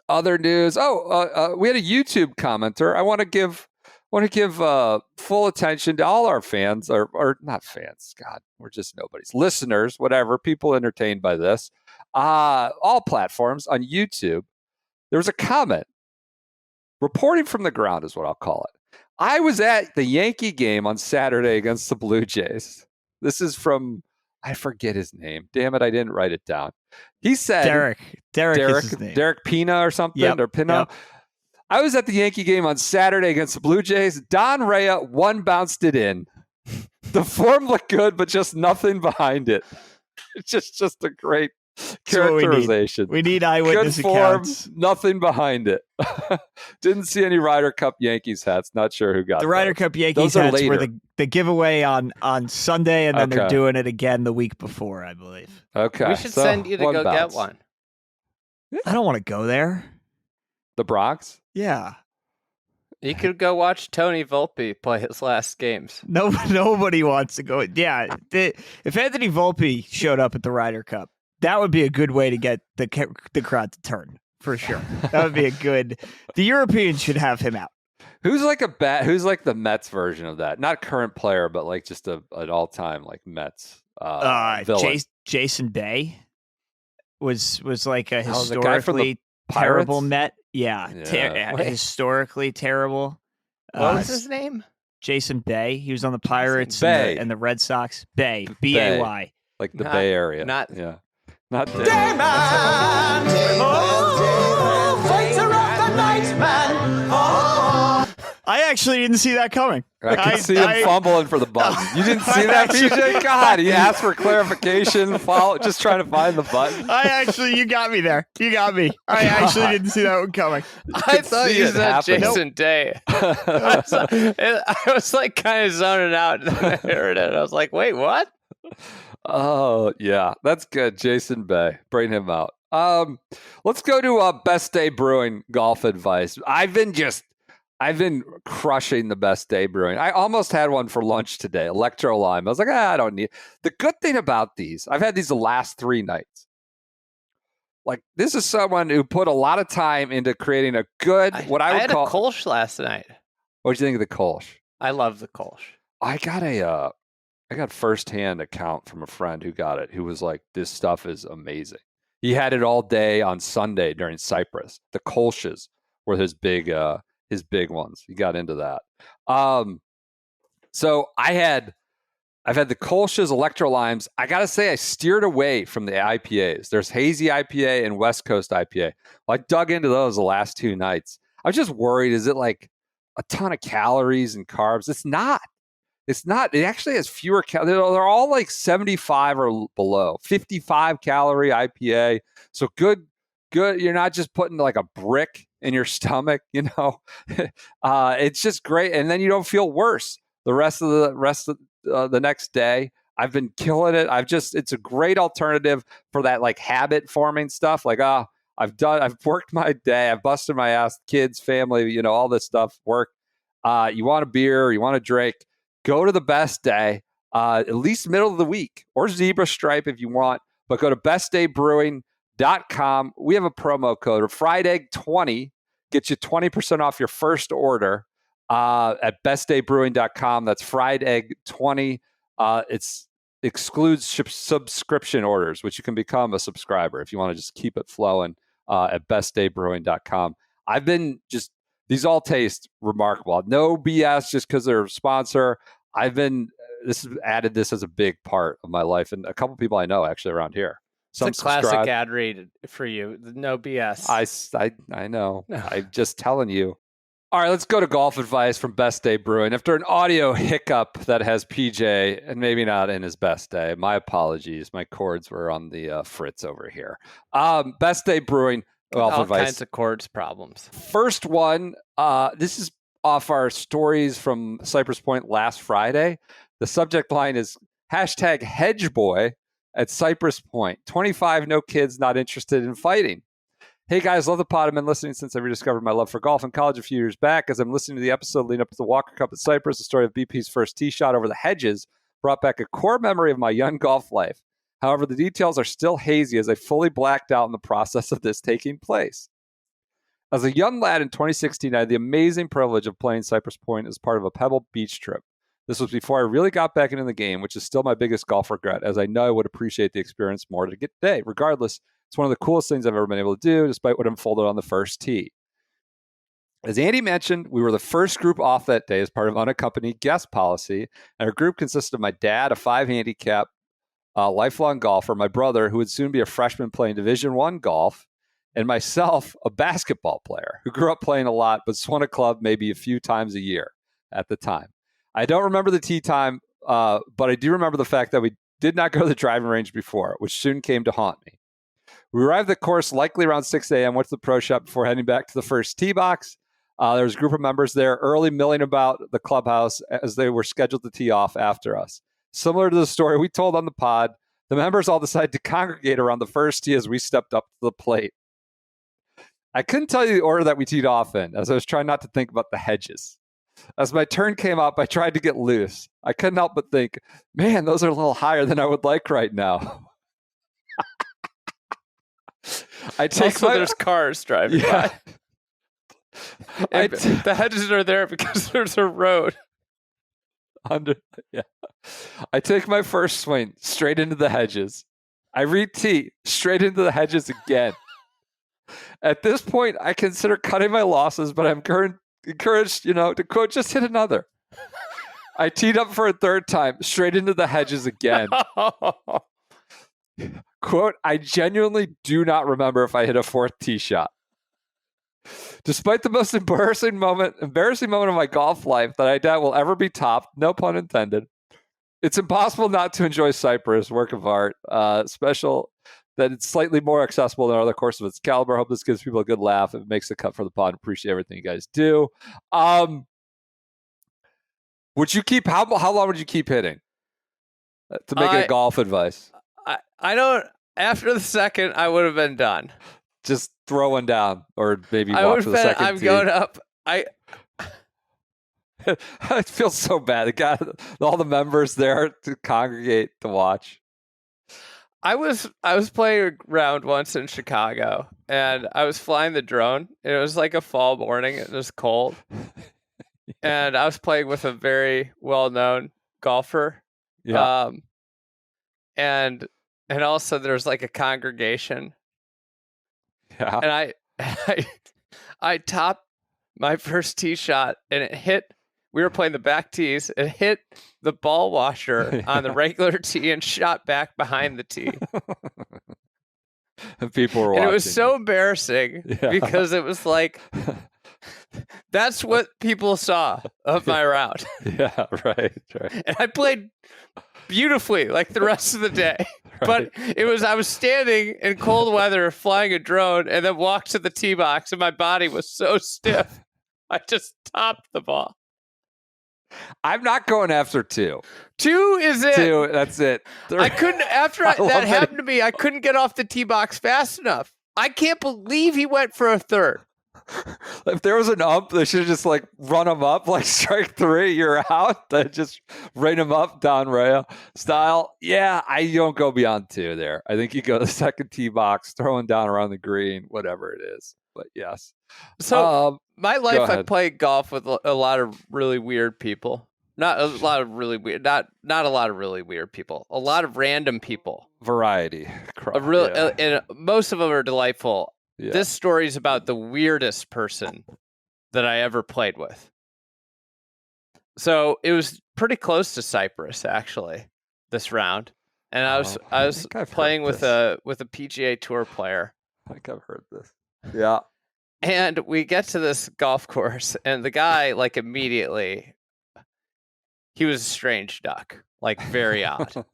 Other news. We had a YouTube commenter. I want to give full attention to all our fans, or not fans. God, we're just nobodies. Listeners, whatever, people entertained by this. All platforms on YouTube. There was a comment. Reporting from the ground is what I'll call it. I was at the Yankee game on Saturday against the Blue Jays. This is from, I forget his name. Damn it, I didn't write it down. He said Derek is his name. Derek Pina or something, or Pina. Yep. I was at the Yankee game on Saturday against the Blue Jays. Don Rea one-bounced it in. The form looked good, but just nothing behind it. It's just a great characterization. We need eyewitness good form, accounts. Nothing behind it. Didn't see any Ryder Cup Yankees hats. Not sure who got the Ryder Cup Yankees hats were the giveaway on Sunday, and then they're doing it again the week before, I believe. Okay, we should send you to go get one. I don't want to go there. The Bronx? Yeah. You could go watch Tony Volpe play his last games. Nobody wants to go. Yeah, if Anthony Volpe showed up at the Ryder Cup, that would be a good way to get the crowd to turn, for sure. That would be a good. The Europeans should have him out. Who's like the Mets version of that? Not current player, but like just an all-time like Mets villain. Jason Bay was like a historically terrible Met. Yeah. Historically terrible. What was his name? Jason Bay. He was on the Pirates and the Red Sox. Bay. B-A-Y. Like the Bay Area. Not Dayman! Fighter of the night, man! I actually didn't see that coming. I can see him fumbling for the button. You didn't see that, PJ? God, he asked for clarification. Just trying to find the button. You got me there. You got me. I actually didn't see that one coming. I thought you said Jason Day. I was like kind of zoning out, and then I heard it. I was like, wait, what? Oh, yeah. That's good. Jason Bay. Bring him out. Let's go to Best Day Brewing golf advice. I've been crushing the Best Day Brewing. I almost had one for lunch today, Electro Lime. I was like, I don't need it. The good thing about these, I've had these the last 3 nights. Like, this is someone who put a lot of time into creating a good, I had a Kolsch last night. What did you think of the Kolsch? I love the Kolsch. I got firsthand account from a friend who got it, who was like, this stuff is amazing. He had it all day on Sunday during Cypress. The Kolsch's were his big ones. He got into that. So I've had the Kolsch's, Electro Limes. I got to say, I steered away from the IPAs. There's Hazy IPA and West Coast IPA. Well, I dug into those the last 2 nights. I was just worried, is it like a ton of calories and carbs? It's not. It actually has fewer calories. They're all like 75 or below. 55 calorie IPA. So good. You're not just putting like a brick in your stomach, it's just great. And then you don't feel worse the rest of the next day. I've been killing it. It's a great alternative for that like habit forming stuff. Like, I've worked my day. I've busted my ass, kids, family, all this stuff, work. You want a beer, you want a drink, go to the Best Day. at least middle of the week, or Zebra Stripe if you want. But go to bestdaybrewing.com. We have a promo code, FriedEgg20, gets you 20% off your first order at bestdaybrewing.com. That's FriedEgg20. It's excludes subscription orders, which you can become a subscriber if you want to just keep it flowing at bestdaybrewing.com. These all taste remarkable. No BS just because they're a sponsor. This has added this as a big part of my life, and a couple people I know actually around here. It's a classic ad read for you. No BS. I know. I'm just telling you. All right, let's go to golf advice from Best Day Brewing. After an audio hiccup that has PJ, and maybe not in his best day, my apologies. My cords were on the fritz over here. Best Day Brewing golf advice. All kinds of cords problems. First one, this is off our stories from Cypress Point last Friday. The subject line is #HedgeBoy at Cypress Point. 25 no kids not interested in fighting. Hey guys, love the pod. I've been listening since I rediscovered my love for golf in college a few years back. As I'm listening to the episode leading up to the Walker Cup at Cypress, the story of BP's first tee shot over the hedges brought back a core memory of my young golf life. However, the details are still hazy as I fully blacked out in the process of this taking place. As a young lad in 2016, I had the amazing privilege of playing Cypress Point as part of a Pebble Beach trip. This was before I really got back into the game, which is still my biggest golf regret, as I know I would appreciate the experience more today. Regardless, it's one of the coolest things I've ever been able to do, despite what unfolded on the first tee. As Andy mentioned, we were the first group off that day as part of unaccompanied guest policy, and our group consisted of my dad, a 5 handicap, lifelong golfer, my brother, who would soon be a freshman playing Division I golf, and myself, a basketball player who grew up playing a lot but swung a club maybe a few times a year at the time. I don't remember the tee time, but I do remember the fact that we did not go to the driving range before, which soon came to haunt me. We arrived at the course likely around 6 a.m., went to the pro shop before heading back to the first tee box. There was a group of members there early milling about the clubhouse as they were scheduled to tee off after us. Similar to the story we told on the pod, the members all decided to congregate around the first tee as we stepped up to the plate. I couldn't tell you the order that we teed off in, as I was trying not to think about the hedges. As my turn came up, I tried to get loose. I couldn't help but think, man, those are a little higher than I would like right now. There's cars driving by. The hedges are there because there's a road. I take my first swing straight into the hedges. I re-tee straight into the hedges again. At this point, I consider cutting my losses, but I'm encouraged, to quote, just hit another. I teed up for a third time, straight into the hedges again. Quote, I genuinely do not remember if I hit a fourth tee shot. Despite the most embarrassing moment of my golf life that I doubt will ever be topped, no pun intended, it's impossible not to enjoy Cypress, work of art, special that it's slightly more accessible than other courses of its caliber. I hope this gives people a good laugh. It makes the cut for the pod. Appreciate everything you guys do. Would you keep, how long would you keep hitting to make it golf advice? I don't, after the second, I would have been done. Just throw one down or maybe walk to the second tee. I'm going up. I feel so bad. All the members there to congregate to watch. I was playing around once in Chicago, and I was flying the drone. It was like a fall morning. It was cold. And I was playing with a very well-known golfer. Yeah. And also there's like a congregation. Yeah. And I topped my first tee shot, and it hit. We were playing the back tees. It hit the ball washer on the regular tee and shot back behind the tee. And people were watching. And it was so embarrassing because it was like, that's what people saw of my route. Yeah, right. And I played beautifully like the rest of the day. Right. But I was standing in cold weather flying a drone and then walked to the tee box, and my body was so stiff. I just topped the ball. I'm not going after two. Two is it. Two, that's it. I couldn't, after that happened to me, I couldn't get off the tee box fast enough. I can't believe he went for a third. If there was an ump, they should just like run him up, like strike 3, you're out. They just rain him up Don Rayo style. Yeah, I don't go beyond 2 there. I think you go to the second tee box, throwing down around the green, whatever it is. But yes. So my life, I ahead. played golf with a lot of really weird people. Not a lot of really weird. Not a lot of really weird people. A lot of random people. Variety. And most of them are delightful. Yeah. This story is about the weirdest person that I ever played with. So it was pretty close to Cypress, actually, this round. And I was playing with a PGA Tour player. I think I've heard this. Yeah. And we get to this golf course, and the guy, like, immediately, he was a strange duck, like, very odd.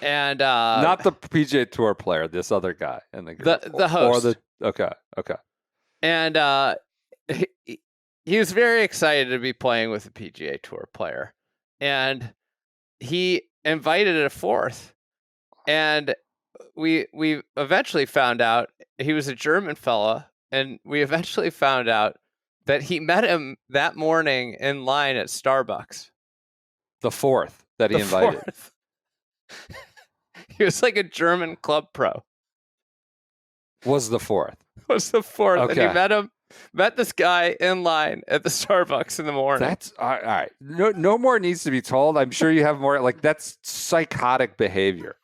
And not the PGA Tour player, this other guy in the group. The host. Okay. And he was very excited to be playing with a PGA Tour player. And he invited a fourth. And we eventually found out he was a German fella, and we eventually found out that he met him that morning in line at Starbucks. The fourth that he invited. Fourth. He was like a German club pro. Was the fourth. Was the fourth. Okay. And he met this guy in line at the Starbucks in the morning. That's all right. No more needs to be told. I'm sure you have more. Like, that's psychotic behavior.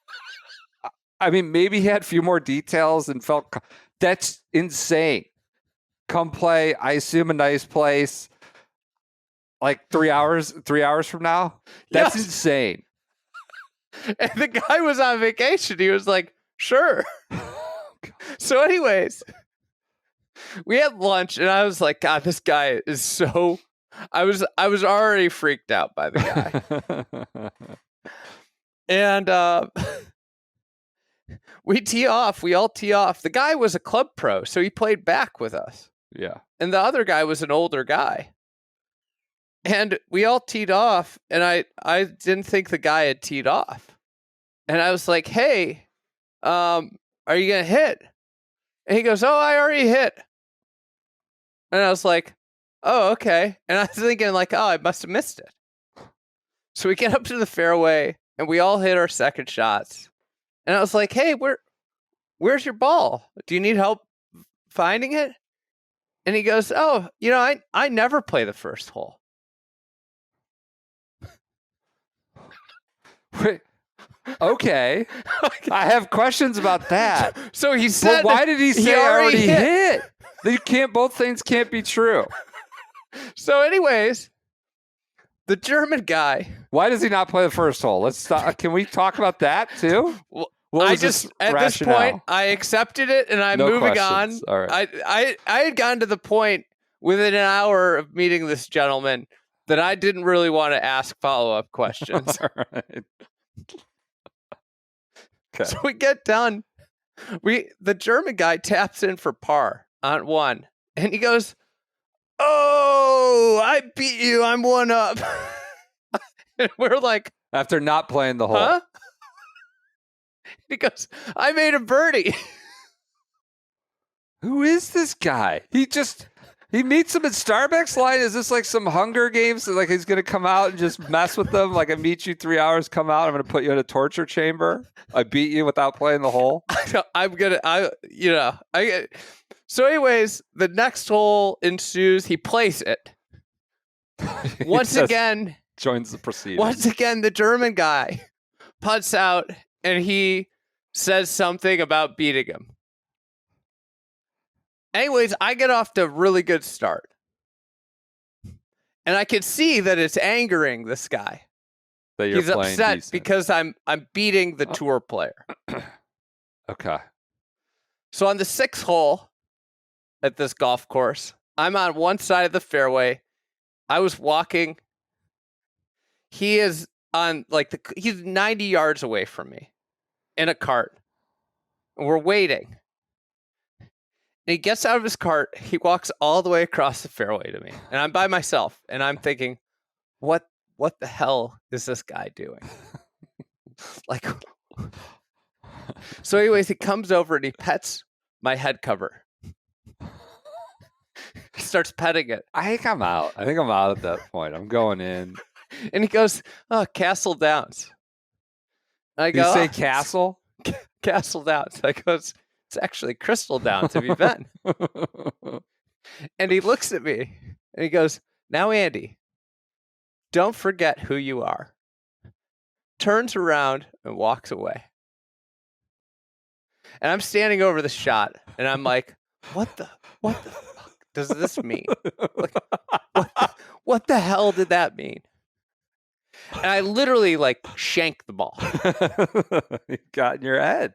I mean, maybe he had a few more details and felt that's insane. Come play. I assume a nice place. Like 3 hours from now. That's insane. And the guy was on vacation. He was like, sure. So anyways, we had lunch, and I was like, God, this guy is so... I was already freaked out by the guy. And we tee off. We all tee off. The guy was a club pro, so he played back with us. Yeah. And the other guy was an older guy. And we all teed off, and I didn't think the guy had teed off. And I was like, hey, are you going to hit? And he goes, oh, I already hit. And I was like, oh, okay. And I was thinking, like, oh, I must have missed it. So we get up to the fairway, and we all hit our second shots. And I was like, hey, where's your ball? Do you need help finding it? And he goes, oh, I never play the first hole. Wait, okay. I have questions about that. So he said, but why did he say I already hit? Both things can't be true. So anyways, the German guy. Why does he not play the first hole? Let's stop. Can we talk about that too? Well, at this rationale? point, I accepted it, and I'm moving questions. on. All right. I had gotten to the point within an hour of meeting this gentleman that I didn't really want to ask follow-up questions. All right. Okay. So we get done. The German guy taps in for par on 1, and he goes, oh, I beat you. I'm 1 up. And we're like, after not playing the hole. huh? He goes, I made a birdie. Who is this guy? He meets him at Starbucks line. Is this like some Hunger Games? Like he's going to come out and just mess with them? Like I meet you 3 hours, come out. I'm going to put you in a torture chamber. I beat you without playing the hole. So anyways, the next hole ensues. He plays it. Once again, joins the proceedings. Once again, the German guy putts out, and he says something about beating him. Anyways, I get off to a really good start. And I can see that it's angering this guy. That you're He's upset decent. because I'm beating the tour player. Okay. So on the 6th hole at this golf course, I'm on one side of the fairway. I was walking. He is on he's 90 yards away from me in a cart. And we're waiting. And he gets out of his cart. He walks all the way across the fairway to me. And I'm by myself. And I'm thinking, what the hell is this guy doing? So anyways, he comes over and he pets my head cover. starts petting it. I think I'm out. I think I'm out at that point. I'm going in. And he goes, "Oh, Castle Downs." And I Did you go, say "Oh, Castle? Castle Downs." I go, "It's actually Crystal Downs. Have you been?" And he looks at me and he goes, "Now, Andy, don't forget who you are." Turns around and walks away. And I'm standing over the shot and I'm like, what the fuck does this mean? Like, what the hell did that mean? And I literally like shanked the ball. You got in your head.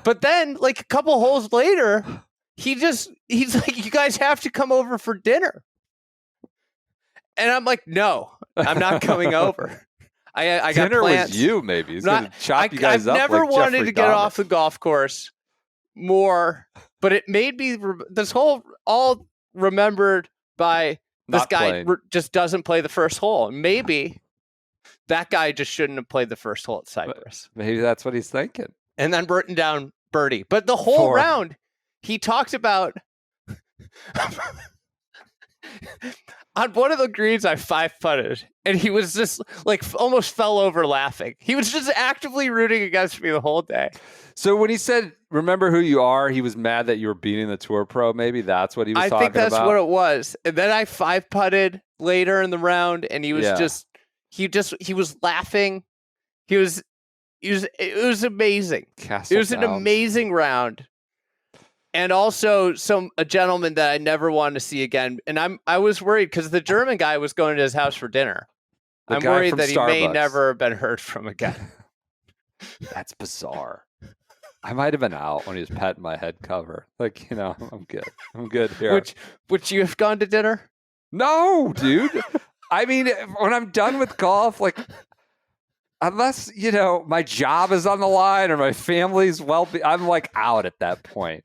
But then like a couple holes later, he's like, "You guys have to come over for dinner." And I'm like, "No, I'm not coming over. I got Dinner plans." with you, maybe. He's going to chop you guys I've up. never like wanted Jeffrey to get Dahmer. off the golf course more, but it made me this whole all remembered by this Not guy playing. just doesn't play the first hole. Maybe that guy just shouldn't have played the first hole at Cypress. Maybe that's what he's thinking. And then written down birdie. But the whole Four. round, he talked about on one of the greens I 5-putted, and he was just like almost fell over laughing. He was just actively rooting against me the whole day. So when he said, "Remember who you are," he was mad that you were beating the tour pro. Maybe that's what he was I talking think that's about. what it was. And then I 5-putted later in the round, and he was he was laughing. It was amazing. Castle It was an Downs. amazing round. And also a gentleman that I never wanted to see again. And I was worried because the German guy was going to his house for dinner. The I'm guy worried from that he may Starbucks. never have been heard from again. That's bizarre. I might have been out when he was petting my head cover. Like, I'm good. I'm good here. Would you have gone to dinner? No, dude. I mean, when I'm done with golf, like, unless, my job is on the line or my family's well-being, I'm like out at that point.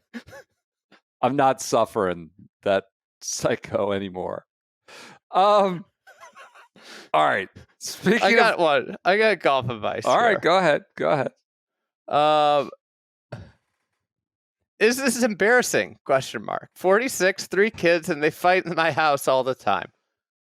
I'm not suffering that psycho anymore. All right. I got one. I got golf advice. All here. right, go ahead. Go ahead. Is this embarrassing? ? 46, 3 kids, and they fight in my house all the time.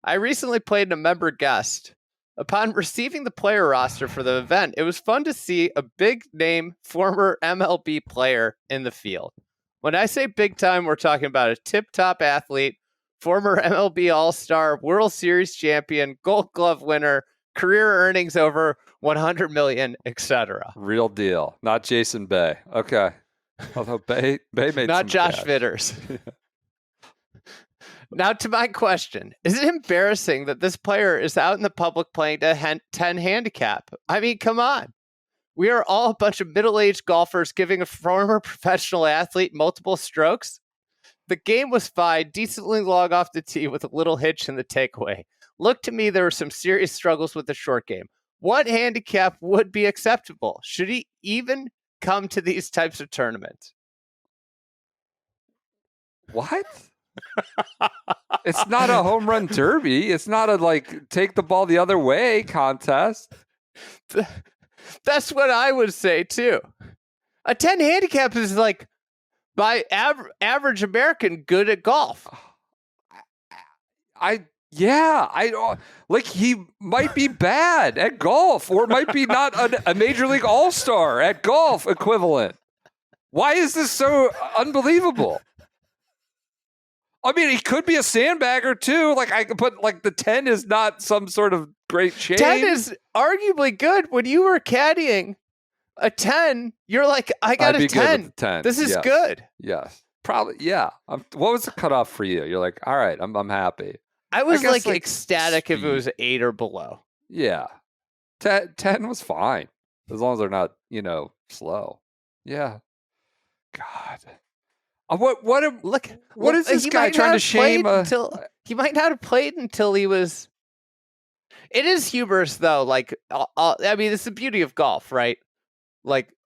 I recently played a member guest. Upon receiving the player roster for the event, it was fun to see a big name former MLB player in the field. When I say big time, we're talking about a tip-top athlete, former MLB All-Star, World Series champion, Gold Glove winner, career earnings over 100 million, etc. Real deal. Not Jason Bay. Okay. Although Bay made Not some Josh cash. Vitters. Now to my question. Is it embarrassing that this player is out in the public playing to 10 handicap? I mean, come on. We are all a bunch of middle-aged golfers giving a former professional athlete multiple strokes. The game was fine, decently long off the tee with a little hitch in the takeaway. Looked to me, there were some serious struggles with the short game. What handicap would be acceptable? Should he even come to these types of tournaments? What? It's not a home run derby. It's not a take the ball the other way contest. That's what I would say too. A 10 handicap is like by average American good at golf. He might be bad at golf or might be not a major league all-star at golf equivalent. Why is this so unbelievable? I mean, he could be a sandbagger too. I could put the 10 is not some sort of great chain. 10 is arguably good. When you were caddying a 10, you're like, I got I'd a be good 10. with the 10. This is Yes. good. Yes. Probably, yeah. What was the cutoff for you? You're like, all right, I'm happy. I was guess, ecstatic if it speed. was 8 or below. Yeah. 10 was fine. As long as they're not, slow. Yeah. God. What is this guy trying to shame? He might not have played until he was. It is hubris, though. I mean, it's the beauty of golf, right?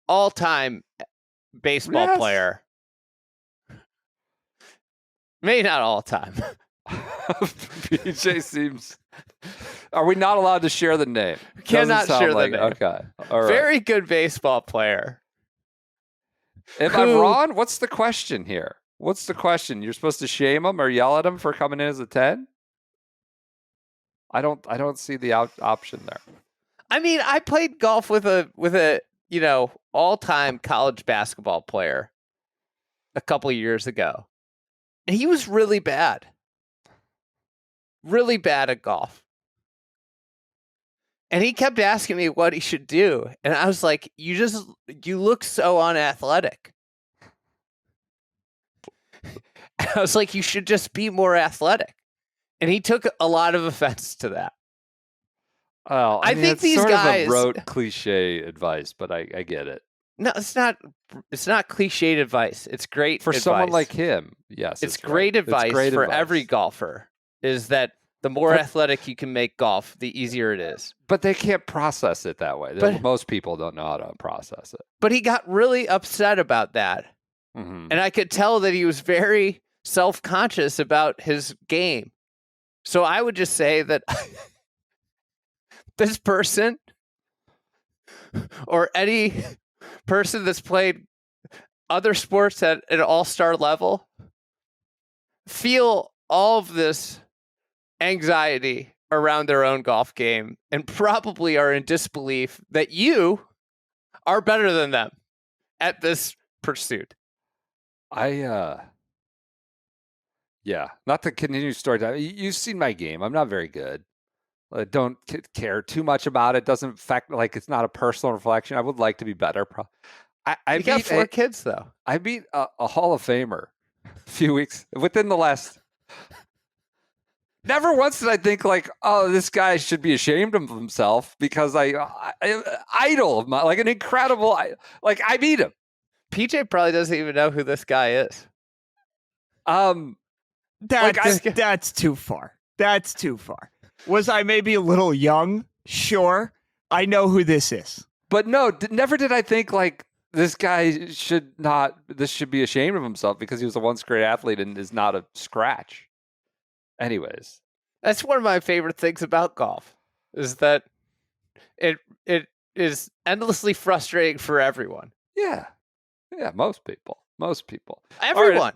All-time baseball player. Maybe not all-time. BJ seems. Are we not allowed to share the name? Cannot share the name. Okay. All right. Very good baseball player. Am I wrong? What's the question here? What's the question? You're supposed to shame him or yell at him for coming in as a 10? I don't see the option there. I mean, I played golf with a all-time college basketball player a couple of years ago, and he was really bad at golf. And he kept asking me what he should do, and I was like, "You look so unathletic." And I was like, "You should just be more athletic." And he took a lot of offense to that. Oh, I mean, think it's these sort guys of a rote cliche advice, but I get it. No, it's not. It's not cliched advice. It's great For advice. someone like him. Yes, It's great advice for every golfer. Is that the more athletic you can make golf, the easier it is. But they can't process it that way. But- Most people don't know how to process it. But he got really upset about that, Mhm. and I could tell that he was very self-conscious about his game. So I would just say that this person or any person that's played other sports at an all-star level feel all of this anxiety around their own golf game and probably are in disbelief that you are better than them at this pursuit. Yeah, not to continue story time. You've seen my game. I'm not very good. I don't care too much about it. Doesn't affect, like, it's not a personal reflection. I would like to be better. You got 4 kids, though. I beat a Hall of Famer a few weeks within the last. Never once did I think like, oh, this guy should be ashamed of himself because I idol of my, like an incredible, I beat him. PJ probably doesn't even know who this guy is. That's too far. That's too far. Was I maybe a little young? Sure. I know who this is. But no, never did I think like this guy should be ashamed of himself because he was a once great athlete and is not a scratch. Anyways. That's one of my favorite things about golf is that it is endlessly frustrating for everyone. Yeah. Yeah, most people. Everyone. Right.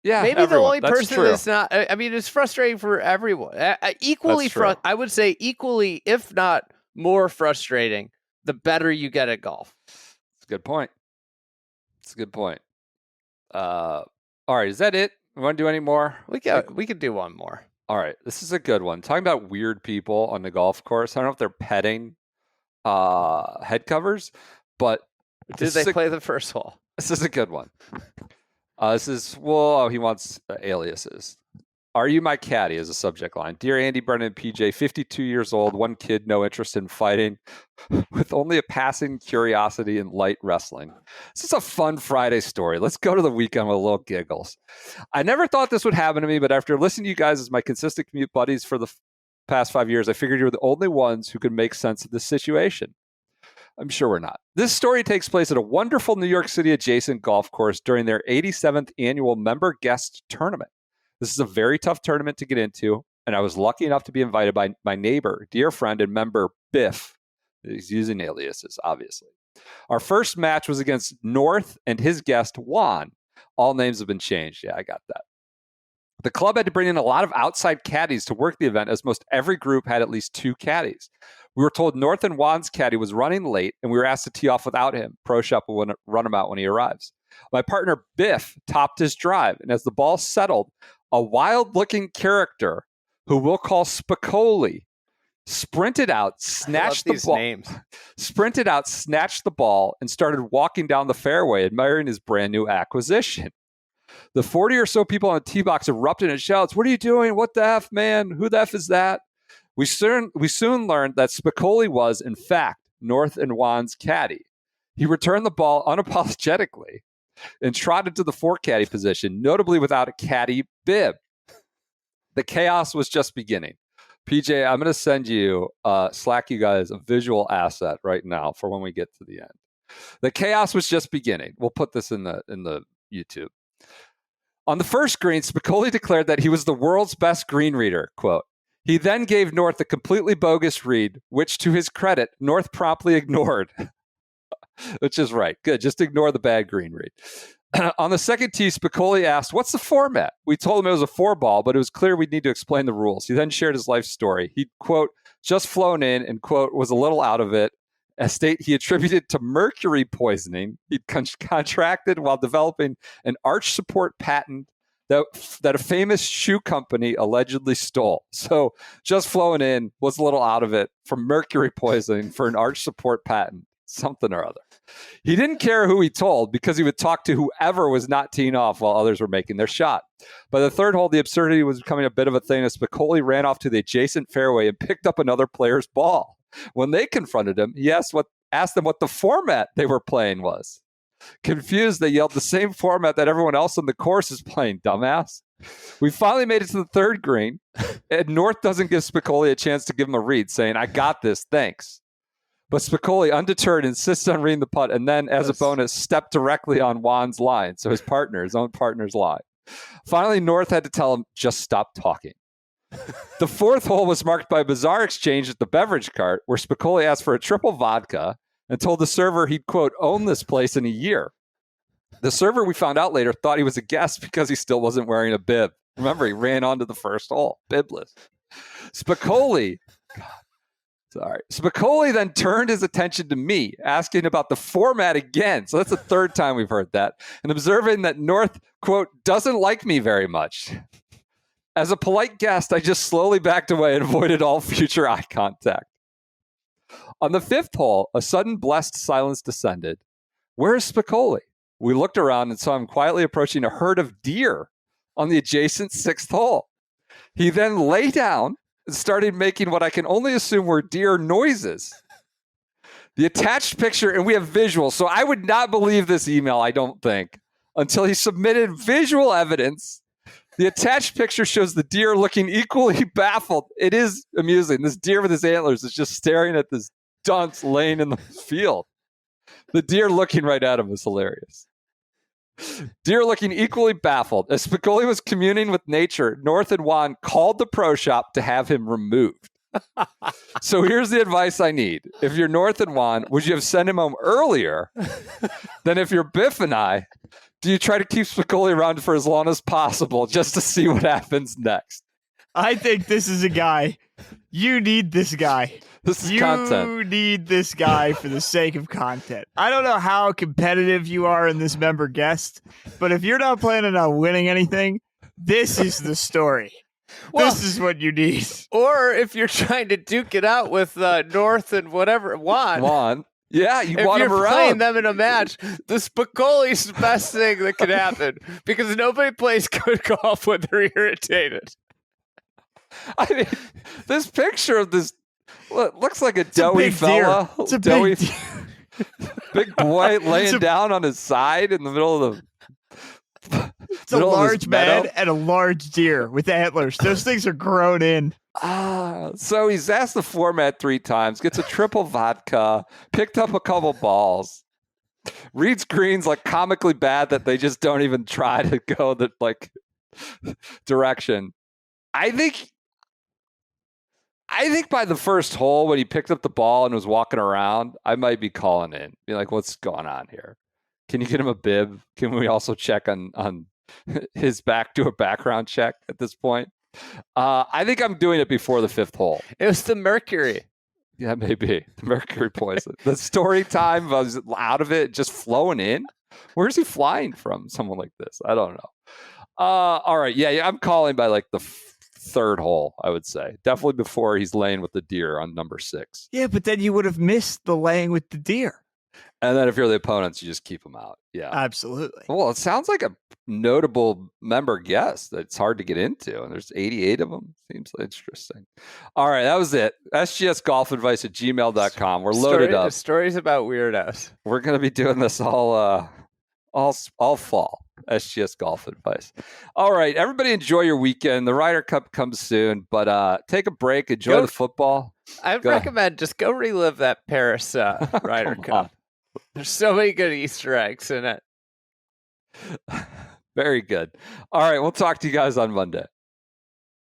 Yeah, maybe everyone. the only That's person true. that's not. I mean, it's frustrating for everyone. Equally, I would say equally, if not more frustrating, the better you get at golf. It's a good point. All right, is that it? We want to do any more? We could do one more. All right, this is a good one. Talking about weird people on the golf course. I don't know if they're petting head covers, but Did they play the first hole? This is a good one. He wants aliases. Are you my caddy is a subject line. Dear Andy, Brennan, and PJ, 52 years old, 1 kid, no interest in fighting, with only a passing curiosity in light wrestling. This is a fun Friday story. Let's go to the weekend with a little giggles. I never thought this would happen to me, but after listening to you guys as my consistent commute buddies for the past 5 years, I figured you were the only ones who could make sense of this situation. I'm sure we're not. This story takes place at a wonderful New York City adjacent golf course during their 87th annual member guest tournament. This is a very tough tournament to get into, and I was lucky enough to be invited by my neighbor, dear friend, and member Biff. He's using aliases, obviously. Our first match was against North and his guest, Juan. All names have been changed. Yeah, I got that. The club had to bring in a lot of outside caddies to work the event, as most every group had at least 2 caddies. We were told North and Juan's caddy was running late, and we were asked to tee off without him. Pro Shop will run him out when he arrives. My partner, Biff, topped his drive, and as the ball settled, a wild-looking character, who we'll call Spicoli, sprinted out, snatched the ball, and started walking down the fairway, admiring his brand new acquisition. The 40 or so people on the tee box erupted in shouts, "What are you doing? What the F, man? Who the F is that?" We soon learned that Spicoli was, in fact, North and Juan's caddy. He returned the ball unapologetically and trotted to the 4 caddy position, notably without a caddy bib. The chaos was just beginning. PJ, I'm going to send you, Slack you guys, a visual asset right now for when we get to the end. The chaos was just beginning. We'll put this in the YouTube. On the first green, Spicoli declared that he was the world's best green reader, quote. He then gave North a completely bogus read, which, to his credit, North promptly ignored. Which is right. Good. Just ignore the bad green read. On the second tee, Spicoli asked, "What's the format?" We told him it was a 4-ball, but it was clear we'd need to explain the rules. He then shared his life story. He'd, quote, just flown in and, quote, was a little out of it. A state he attributed to mercury poisoning he'd contracted while developing an arch support patent that a famous shoe company allegedly stole. So just flowing in was a little out of it from mercury poisoning for an arch support patent, something or other. He didn't care who he told because he would talk to whoever was not teeing off while others were making their shot. By the third hole, the absurdity was becoming a bit of a thing as Spicoli ran off to the adjacent fairway and picked up another player's ball. When they confronted him, he asked them what the format they were playing was. Confused, they yelled the same format that everyone else on the course is playing, dumbass. We finally made it to the third green, and North doesn't give Spicoli a chance to give him a read, saying, "I got this, thanks." But Spicoli, undeterred, insists on reading the putt, and then, as a bonus, stepped directly on Juan's line, so his own partner's line. Finally, North had to tell him, just stop talking. The fourth hole was marked by a bizarre exchange at the beverage cart, where Spicoli asked for a triple vodka and told the server he'd, quote, own this place in a year. The server, we found out later, thought he was a guest because he still wasn't wearing a bib. Remember, he ran onto the first hole, bibless. Spicoli then turned his attention to me, asking about the format again. So that's the third time we've heard that. And observing that North, quote, doesn't like me very much. As a polite guest, I just slowly backed away and avoided all future eye contact. On the fifth hole, a sudden blessed silence descended. Where's Spicoli? We looked around and saw him quietly approaching a herd of deer on the adjacent sixth hole. He then lay down and started making what I can only assume were deer noises. The attached picture, and we have visuals, so I would not believe this email, I don't think, until he submitted visual evidence. The attached picture shows the deer looking equally baffled. It is amusing. This deer with his antlers is just staring at this dunce laying in the field. The deer looking right at him is hilarious. Deer looking equally baffled. As Spicoli was communing with nature, North and Juan called the pro shop to have him removed. So here's the advice I need. If you're North and Juan, would you have sent him home earlier than if you're Biff and I? Do you try to keep Spicoli around for as long as possible just to see what happens next? I think this is a guy. You need this guy. This is content. You need this guy for the sake of content. I don't know how competitive you are in this member guest, but if you're not planning on winning anything, this is the story. Well, this is what you need. Or if you're trying to duke it out with North and whatever, Juan. Yeah, you if want you're him around. playing them in a match, the Spicoli's the best thing that could happen because nobody plays good golf when they're irritated. I mean, this picture of this looks like a doughy fella. It's a doughy, big big boy laying down on his side in the middle of the. It's a large man and a large deer with antlers. Those things are grown in. So he's asked the format 3 times, gets a triple vodka, picked up a couple balls, reads greens like comically bad that they just don't even try to go the direction. I think by the first hole when he picked up the ball and was walking around, I might be calling in, be like, "What's going on here? Can you get him a bib? Can we also check on his back, do a background check at this point?" I think I'm doing it before the 5th hole. It was the mercury. Yeah, maybe the mercury poison. The story time was out of it, just flowing in. Where's he flying from? Someone like this, I don't know. All right, yeah, I'm calling by like the 3rd hole. I would say definitely before he's laying with the deer on number 6. Yeah, but then you would have missed the laying with the deer. And then if you're the opponents, you just keep them out. Yeah, absolutely. Well, it sounds like a notable member guest that's hard to get into, and there's 88 of them. Seems interesting. All right, that was it. sgsgolfadvice@gmail.com. We're loaded up. Stories about weirdos. We're going to be doing this all fall. SGS Golf Advice. All right, everybody enjoy your weekend. The Ryder Cup comes soon, but take a break. Enjoy the football. I'd recommend just go relive that Paris Ryder Cup. There's so many good Easter eggs in it. Very good. All right, we'll talk to you guys on Monday.